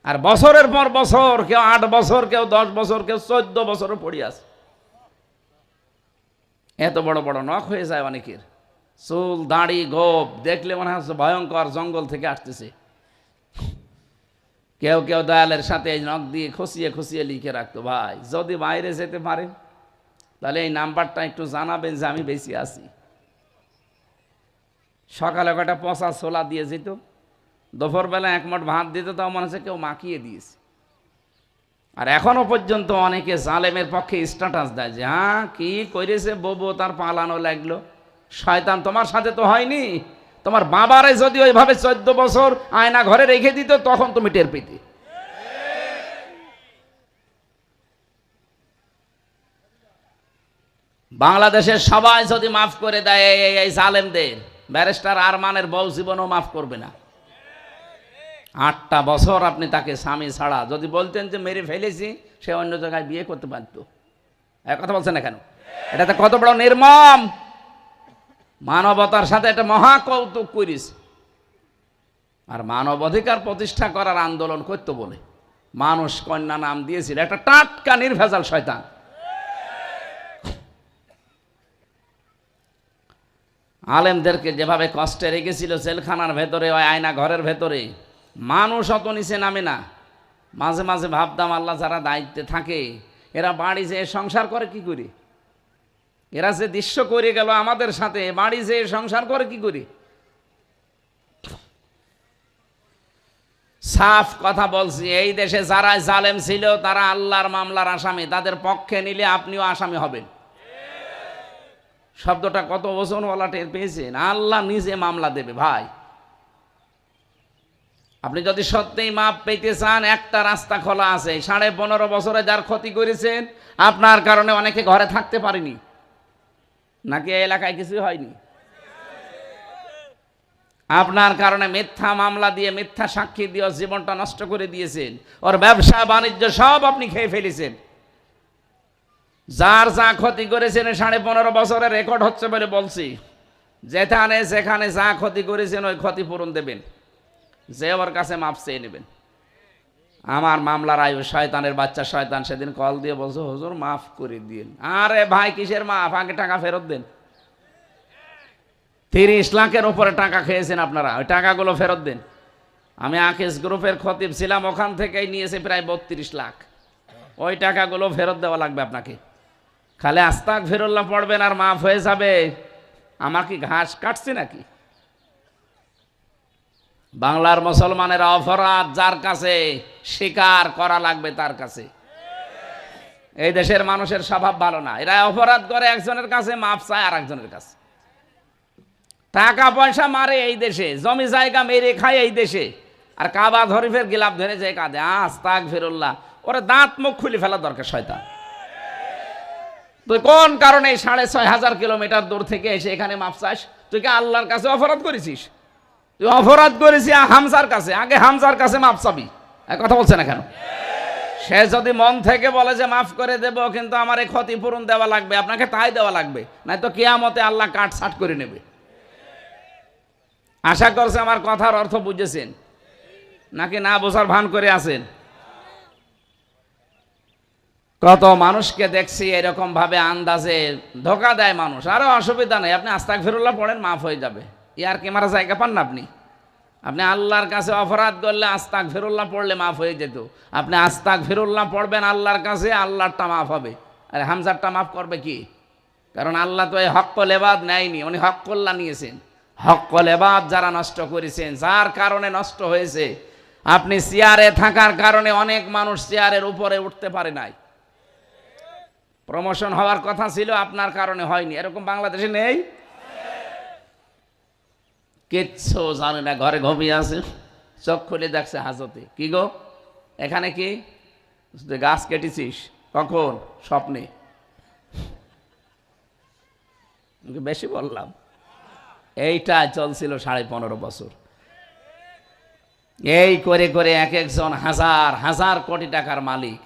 আর বছরের পর বছর, কেউ 8 বছর, কেউ 10 বছর, কেউ 14 বছরও পড়ে আছে। এত বড় বড় নখ হয়ে যায় অনেকের, চুল দাড়ি গোপ দেখলে মনে হচ্ছে ভয়ঙ্কর জঙ্গল থেকে আসতেছে। কেউ কেউ দয়ালের সাথে এই নখ দিয়ে খসিয়ে খসিয়ে লিখে রাখতো, ভাই যদি বাইরে যেতে পারেন তাহলে এই নাম্বারটা একটু জানাবেন যে আমি বেশি আছি। সকালে কটা পচা ছোলা দিয়ে যেত, দুপুরবেলা 1 মুঠ ভাত দিত, তাও মনে হচ্ছে কেউ মাখিয়ে দিয়েছে। আর এখনো পর্যন্ত অনেকে জালেমের পক্ষে স্ট্যাটাস দেয় যে হ্যাঁ কি করেছে বউ, তার পালানো লাগলো। শয়তান তোমার সাথে তো হয়নি, তোমার বাবারে যদি ওইভাবে 14 বছর আয়না ঘরে রেখে দিত তখন তুমি টের পেতে। বাংলাদেশের সবাই যদি মাফ করে দেয় এই জালেমদের, ব্যারিস্টার আরমানের বউ জীবনও মাফ করবে না। 8টা বছর আপনি তাকে স্বামী ছাড়া যদি বলতেন যে মেরে ফেলেছি, সে অন্য জায়গায় বিয়ে করতে পারত। এক কথা বলছেন না কেন? এটাতে কত বড় নির্মম! মানবতার সাথে একটা মহা কৌতুক করিস। আর মানব অধিকার প্রতিষ্ঠা করার আন্দোলন করতে বলে মানুষ কন্যা নাম দিয়েছিল একটা টাটকা নির্ভেজাল শয়তান। আলেমদেরকে যেভাবে কষ্টে রেখেছিল জেলখানার ভেতরে, ওই আয়না ঘরের ভেতরে, মানুষ অত নিচে নামে না। মাঝে মাঝে ভাবতাম আল্লাহ যারা দায়িত্বে থাকে এরা বাড়ি যেয়ে সংসার করে কি করে? এরা যে দৃশ্য করে গেল আমাদের সাথে, বাড়ি যেয়ে সংসার করে কি করে? সাফ কথা বলছি, এই দেশে যারা জালেম ছিল তারা আল্লাহর মামলার আসামি। তাদের পক্ষে নিলে আপনিও আসামি হবেন। শব্দটা কত ওজনওয়ালা টের পেয়েছেন? আল্লাহ নিজে মামলা দেবে ভাই। আপনি যদি সত্যিই মাপ পেতে চান, একটা রাস্তা খোলা আছে। 15.5 বছরে যার ক্ষতি করেছেন, আপনার কারণে অনেকে ঘরে থাকতে পারেনি, নাকি এই এলাকায় কিছু হয়নি? আপনার কারণে মিথ্যা মামলা দিয়ে মিথ্যা সাক্ষী দিয়ে ওর জীবনটা নষ্ট করে দিয়েছেন, ওর ব্যবসা বাণিজ্য সব আপনি খেয়ে ফেলেছেন। যার যা ক্ষতি করেছেন 15.5 বছরের রেকর্ড হচ্ছে বলে বলছি, যেখানে যেখানে যা ক্ষতি করেছেন ওই ক্ষতিপূরণ দেবেন, যে ওর কাছে মাপ চেয়ে নেবেন। আমার মামলার আয়ু শয়তানের বাচ্চা শয়তান সেদিন কল দিয়ে বলছো হুজুর মাফ করে দিন। আরে ভাই কিসের মাফ, আগে টাকা ফেরত দেন। 30 লাখের উপরে টাকা খেয়েছেন আপনারা, ওই টাকাগুলো ফেরত দেন। আমি আকিস গ্রুপের খতিব ছিলাম, ওখান থেকেই নিয়েছে প্রায় 32 লাখ। ওই টাকাগুলো ফেরত দেওয়া লাগবে আপনাকে। খালি আস্তাগফিরুল্লাহ পড়বেন আর মাফ হয়ে যাবে। আমার কি ঘাস কাটছে নাকি? বাংলার মুসলমানের অপরাধ যার কাছে স্বীকার করা লাগবে তার কাছে। এই দেশের মানুষের স্বভাব ভালো না, এরা অপরাধ করে একজনের কাছে, মাপ চায় আর একজনের কাছে। টাকা পয়সা মারে এই দেশে, জমি জায়গা মেরে খায় এই দেশে, আর কাবা শরীফের গিলাপ ধরে যে কাঁদে আস্তাগফিরুল্লাহ। ওরা দাঁত মুখ খুলে ফেলা দরকার শয়তান। তুই কোন কারণে 6500 কিলোমিটার দূর থেকে এসে এখানে মাপ চাস? তুই কি আল্লাহর কাছে অপরাধ করেছিস? তুই অপরাধ করেছিস হামজার কাছে, আগে হামজার কাছে মাপ চাবি। কথা বলছে না কেন? সে যদি মন থেকে বলে যে মাফ করে দেব, কিন্তু আমার এই ক্ষতিপূরণ দেওয়া লাগবে, আপনাকে তাই দেওয়া লাগবে, নাই তো কিয়ামতে আল্লাহ কাট ছাট করে নেবে। আশা করছে আমার কথার অর্থ বুঝেছেন, নাকি না বোঝার ভান করে আছেন? কত মানুষকে দেখছি এরকম ভাবে আন্দাজে ধোকা দেয় মানুষ। আরো অসুবিধা নেই, আপনি আস্তাগফিরুল্লাহ পড়েন মাফ হয়ে যাবে। ইয়ার কি মারা জায়গা পান না আপনি? আপনি আল্লাহর কাছে অপরাধ করলে আস্তাগফিরুল্লাহ পড়লে মাফ হয়ে যেত। আপনি আস্তাগফিরুল্লাহ পড়বেন আল্লাহর কাছে, আল্লাহরটা মাফ হবে। আরে হামজারটা মাফ করবে কি? কারণ আল্লাহ তো এই হক্কল এবাদ নেয়নি, উনি হক্কল্লা নিয়েছেন। হক্কল এবাদ যারা নষ্ট করেছেন, যার কারণে নষ্ট হয়েছে। আপনি চেয়ারে থাকার কারণে অনেক মানুষ চেয়ারের উপরে উঠতে পারে নাই। প্রমোশন হওয়ার কথা ছিল, আপনার কারণে হয়নি। এরকম বাংলাদেশে নেই? কিচ্ছু জানে না, ঘরে ঘুমিয়ে আছে, চোখ খুলে দেখছে হাজতে। কি গো এখানে কি গাছ কেটেছিস? কখন? স্বপ্নে। বেশি বললাম? এইটা চলছিল 15.5 বছর। এই করে করে এক একজন হাজার হাজার কোটি টাকার মালিক।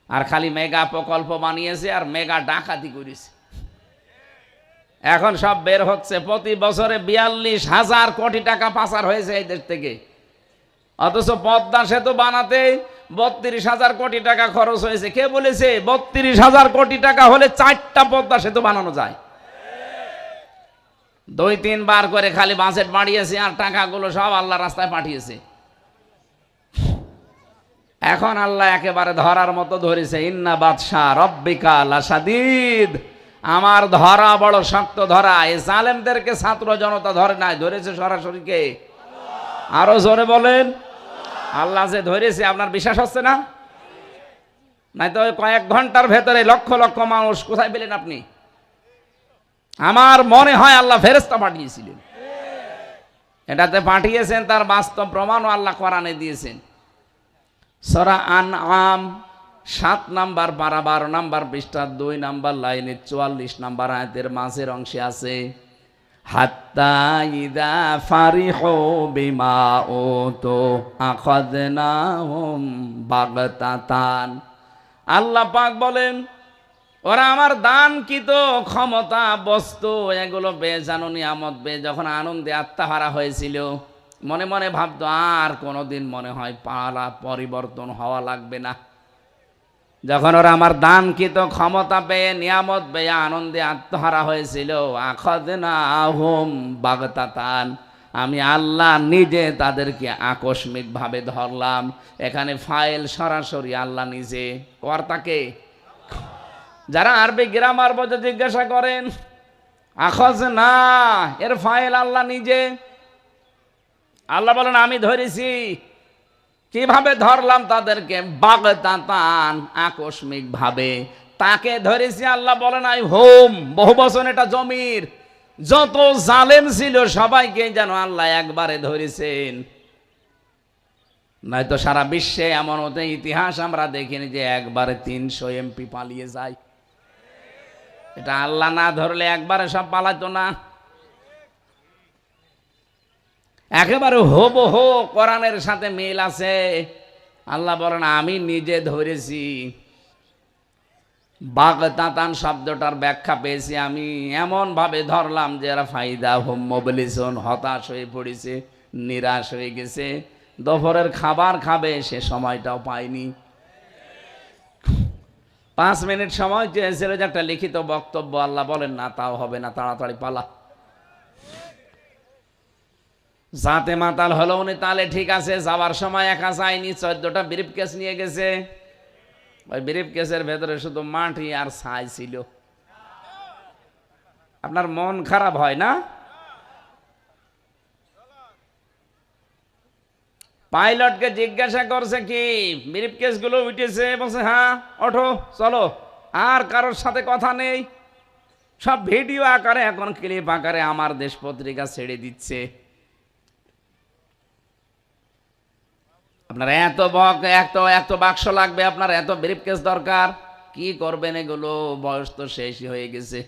আর খালি মেগা প্রকল্প বানিয়েছে আর মেগা ডাকাতি করেছে। এখন সব বের হচ্ছে, প্রতি বছরে 42,000 কোটি টাকা পাচার হয়েছে এই দেশ থেকে। অথচ পদ্মা সেতু বানাতে 32,000 কোটি টাকা খরচ হয়েছে। কে বলেছে 32,000 কোটি টাকা হলে 4টা পদ্মা সেতু বানানো যায়? 2-3 বার করে খালি বাজেট বাড়িয়েছে আর টাকাগুলো সব আল্লাহ রাস্তায় পাঠিয়েছে। এখন আল্লাহ একেবারে ধরার মতো ধরেছে। ইন্না বাদশা রব্বিকা লাশাদীদ, আমার ধরা বড় শক্ত ধরা। এই জালেমদেরকে ছাত্র জনতা ধরে নাই, ধরেছে সরাসরি কে? আরো জোরে বলেন। আল্লাহ যে ধরেছে, আপনার বিশ্বাস হচ্ছে না? নাই তো কয়েক ঘন্টার ভেতরে লক্ষ লক্ষ মানুষ কোথায় পেলেন আপনি? আমার মনে হয় আল্লাহ ফেরেশতা পাঠিয়েছিলেন। এটাতে পাঠিয়েছেন, তার বাস্তব প্রমাণও আল্লাহ কোরআনে দিয়েছেন। সূরা আনআম 7 নাম্বার পারা 12 নাম্বার পৃষ্ঠা 2 নাম্বার লাইনে 44 নাম্বার আয়াতের মাঝের অংশে আছে, হাত্তা ইদা ফারিহু বিমা উতু আখাযনাহুম বাগতাতান। আল্লাহ পাক বলেন, ওরা আমার দানকৃত ক্ষমতা বস্তু এগুলো বেজানো নিয়ামত যখন আনন্দে আত্মহারা হয়েছিল, মনে মনে ভাবতো আর কোনোদিন মনে হয় পালা পরিবর্তন হওয়া লাগবে না। যখন ওরা আমার দানকৃত ক্ষমতা পেয়ে নিয়ামত পেয়ে আনন্দে আত্মহারা হয়েছিল, আখাযনাহুম বাগতাতান, আমি আল্লাহ নিজে তাদেরকে আকস্মিকভাবে ধরলাম। এখানে ফাইল সরাসরি আল্লাহ নিজে, কর্তাকে। যারা আরবি গ্রামার বোঝে জিজ্ঞাসা করেন, আখাযনা এর ফাইল আল্লাহ নিজে। আল্লাহ বলেন আমি ধরেছি। কিভাবে ধরলাম তাদেরকে? বাগতাতান, আকস্মিক ভাবে তাকে ধরেছি। আল্লাহ বলেন আই হোম, বহু বচন, এটা জমির। যত জালেম ছিল সবাইকে যেন আল্লাহ একবারে ধরেছেন। নয়তো সারা বিশ্বে এমন হতে ইতিহাস আমরা দেখিনি যে একবারে 300 এমপি পালিয়ে যায়। এটা আল্লাহ না ধরলে একবারে সব পালাতো না। একেবারে হুবহু কোরআনের সাথে মিল আছে। আল্লাহ বলেন আমি নিজে ধরেছি। বাগতাতান শব্দটার ব্যাখ্যা পেয়েছি আমি, এমন ভাবে ধরলাম যে এরা ফাইদা হুম মুবলিসুন, হতাশ হয়ে পড়েছে, নিরাশ হয়ে গেছে, দুপুরের খাবার খাবে সে সময়টাও পায়নি। 5 মিনিট সময় চেয়েছিল যে একটা লিখিত বক্তব্য, আল্লাহ বলেন না তাও হবে না, তাড়াতাড়ি পালা। যাতে মাতাল হলো উনি তাহলে ঠিক আছে, যাওয়ার সময় একা যায়নি, 14টা ব্রিফকেস নিয়ে গেছে। ওই ব্রিফকেসের ভেতরে শুধু মাটি আর ছাই ছিল। আপনার মন খারাপ হয় না? পাইলটকে জিজ্ঞাসা করছে কি ব্রিফকেস গুলো উঠেছে, বলছে হ্যাঁ ওঠো চলো, আর কারোর সাথে কথা নেই, সব ভিডিও আকারে এখন ক্লিপ আকারে আমার দেশ পত্রিকা ছেড়ে দিচ্ছে। আপনার এত বাক্স লাগবে, আপনার এত ব্রিফকেস দরকার, কি করবেন এগুলো? বয়স তো শেষই হয়ে গেছে।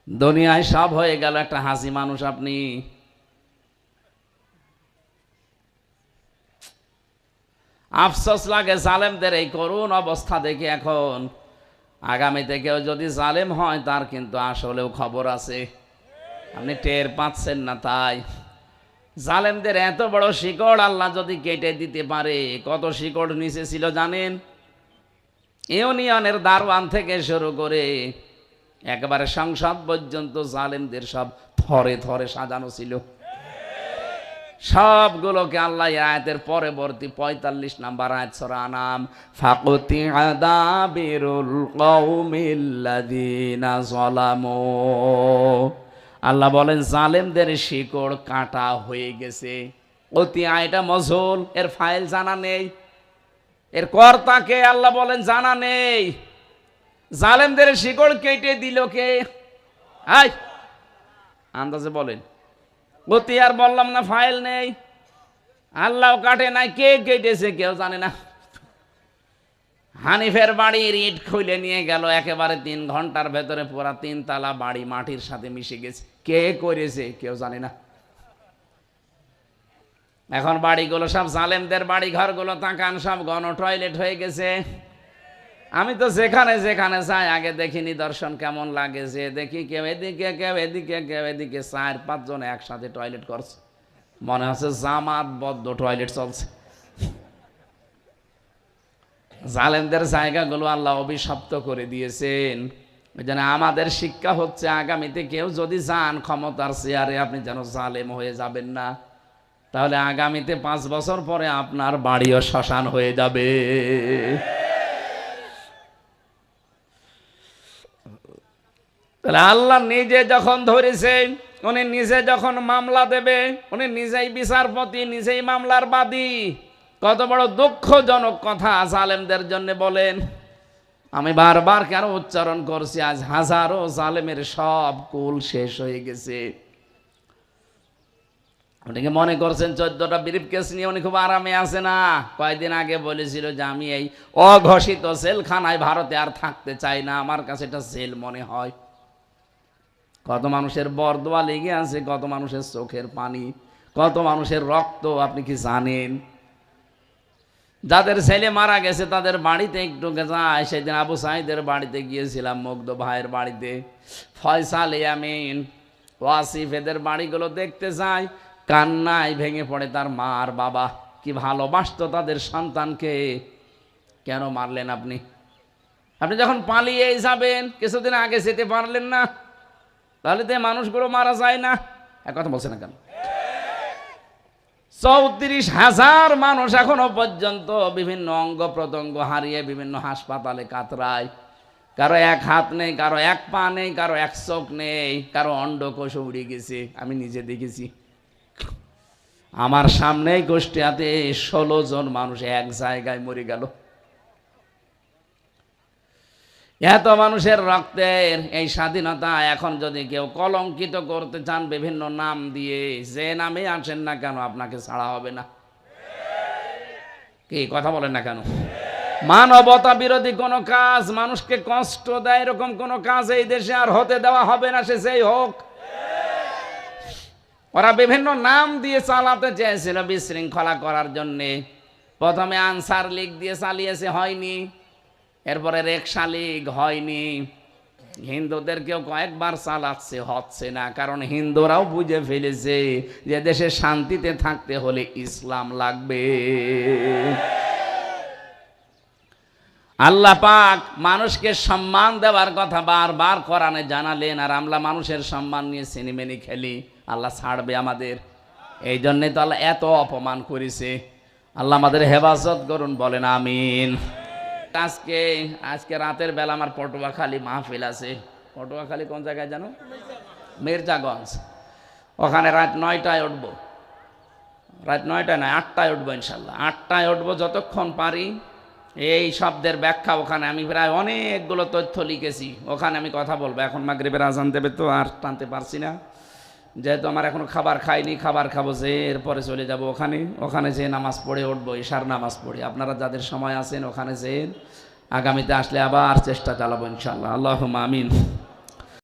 দুনিয়ায় সব হয়ে গেল, একটা হাসি মানুষ আপনি। আফসোস লাগে জালেমদের এই করুণ অবস্থা দেখে। এখন আগামীতে কেউ যদি জালেম হয় তার কিন্তু আসলেও খবর আছে, আপনি টের পাচ্ছেন না। তাই জালেমদের এত বড় শিকড় আল্লাহ যদি কেটে দিতে পারে, কত শিকড় নিচে ছিল জানেন? ইউনিয়নের দারওয়ান থেকে শুরু করে একেবারে সংসদ পর্যন্ত জালেমদের সব থরে থরে সাজানো ছিল। সবগুলোকে আল্লাহ আয়াতের পরবর্তী 45 নাম্বার আয়াত সূরা আনাম, ফাকুতি আদাবিরুল কওমিল্লাযিনা যালামু, আল্লাহ বলেন জালেমদের শিকড় কাটা হয়ে গেছে। অতি আয়টা মজহুল, এর ফাইল জানা নেই, এর কর্তাকে আল্লাহ বলেন জানা নেই। জালেমদের শিকড় কেটে দিল কে? আয় আন্দাজে বলেন। অতি আর বললাম না ফাইল নেই, আল্লাহ কাটে নাই, কে কেটেছে কেউ জানে না। হানিফের বাড়ির ইট খুলে নিয়ে গেল, একেবারে 3 ঘন্টার ভেতরে পুরা 3 তালা বাড়ি মাটির সাথে মিশে গেছে। কে করেছে কেউ জানে না। এখন বাড়িগুলো সব জালেমদের বাড়ি, ঘরগুলো তাকান সব গণ টয়লেট হয়ে গেছে। আমি তো যেখানে যেখানে যাই আগে দেখি নিদর্শন কেমন লাগে, যে দেখি কেউ এদিকে কেউ এদিকে কেউ এদিকে, 4-5 জন একসাথে টয়লেট করছে, মনে হচ্ছে জামাতবদ্ধ টয়লেট চলছে। জালেমদের জায়গাগুলো আল্লাহ অভিশপ্ত করে দিয়েছেন। ওই জন্য আমাদের শিক্ষা হচ্ছে আগামীতে কেউ যদি যান ক্ষমতার চেয়ারে, আপনি যেন জালেম হয়ে যাবেন না, তাহলে আগামীতে 5 বছর পরে আপনার বাড়িও শ্মশান হয়ে যাবে। তাহলে আল্লাহ নিজে যখন ধরেছে, উনি নিজে যখন মামলা দেবে, উনি নিজেই বিচারপতি, নিজেই মামলার বাদী। কত বড় দুঃখজনক কথা জালেমদের জন্য বলেন। আমি বারবার কেন উচ্চারণ করছি, আজ হাজারো জালেমের সব কুল শেষ হয়ে গেছে। ওটাকে মনে করছেন 14টা ব্রিফকেস নিয়ে উনি খুব আরামে আছে না? কয়েকদিন আগে বলেছিল যে আমি এই অঘোষিত জেলখানায় ভারতে আর থাকতে চাই না, আমার কাছে এটা জেল মনে হয়। কত মানুষের বরদোয়া লেগে আছে, কত মানুষের চোখের পানি, কত মানুষের রক্ত আপনি কি জানেন? যাদের ছেলে মারা গেছে তাদের বাড়িতে একটু যায়। সেদিন আবু সাইদের বাড়িতে গিয়েছিলাম, মুগ্ধ ভাইয়ের বাড়িতে, ফয়সাল, ইয়ামিন, ওয়াসিফ, এদের বাড়িগুলো দেখতে যায়, কান্নায় ভেঙে পড়ে তার মা আর বাবা। কি ভালোবাসতো তাদের সন্তানকে, কেন মারলেন আপনি? আপনি যখন পালিয়ে যাবেন, কিছুদিন আগে যেতে পারলেন না, তাহলে তো মানুষগুলো মারা যায় না? এক কথা বলছে না কেন? 34,000 মানুষ এখনো পর্যন্ত বিভিন্ন অঙ্গ প্রত্যঙ্গ হারিয়ে বিভিন্ন হাসপাতালে কাতরায়। কারো এক হাত নেই, কারো এক পা নেই, কারো এক চোখ নেই, কারো অন্ডকোষ উড়ে গেছে। আমি নিজে দেখেছি, আমার সামনেই কুষ্টিয়াতে 16 জন মানুষ এক জায়গায় মরে গেল। এত মানুষের রক্তের এই স্বাধীনতা এখন যদি কেউ কলঙ্কিত করতে চান বিভিন্ন নাম দিয়ে, যে নামে আসেন না কেন আপনাকে ছাড়া হবে না। কি কথা বলেন না কেন? মানবতা বিরোধী কোনো কাজ, মানুষকে কষ্ট দেয় এরকম কোনো কাজ এই দেশে আর হতে দেওয়া হবে না, সে যেই হোক। ওরা বিভিন্ন নাম দিয়ে চালাতে চেয়েছিল বিশৃঙ্খলা করার জন্যে। প্রথমে আনসার লীগ দিয়ে চালিয়েছে, হয়নি। এরপরে রেকশা লীগ, হয়নি। হিন্দুদেরকেও কয়েকবার চালাচ্ছে, হচ্ছে না। কারণ হিন্দুরাও বুঝে ফেলেছে যে দেশে শান্তিতে থাকতে হলে ইসলাম লাগবে। আল্লাহ পাক মানুষকে সম্মান দেওয়ার কথা বারবার কোরআনে জানালেন, আর আমরা মানুষের সম্মান নিয়ে সিনেমেনি খেলি। আল্লাহ ছাড়বে আমাদের? এই জন্যে তো আল্লাহ এত অপমান করেছে। আল্লাহ আমাদের হেফাজত করুন, বলেন আমিন। আজকে রাতের বেলা আমার পটুয়াখালী মাহফিল আছে। পটুয়াখালী কোন জায়গায় জানো? মির্জাগঞ্জ। ওখানে রাত 9টায় উঠবো। রাত 9টায় নয়, 8টায় উঠবো ইনশাল্লাহ। 8টায় উঠবো, যতক্ষণ পারি এই শব্দের ব্যাখ্যা ওখানে আমি প্রায় অনেকগুলো তথ্য লিখেছি, ওখানে আমি কথা বলবো। এখন মাগরিবের আজান দেবে তো আর টানতে পারছি না, যেহেতু আমার এখনো খাবার খাইনি। খাবার খাবো, যে এরপরে চলে যাব ওখানে যেয়ে নামাজ পড়ে উঠবো, ঈশার নামাজ পড়ে। আপনারা যাদের সময় আছেন ওখানে যেয়ে আগামীতে আসলে আবার চেষ্টা চালাবো ইনশাল্লাহ। আল্লাহুম্মা আমিন।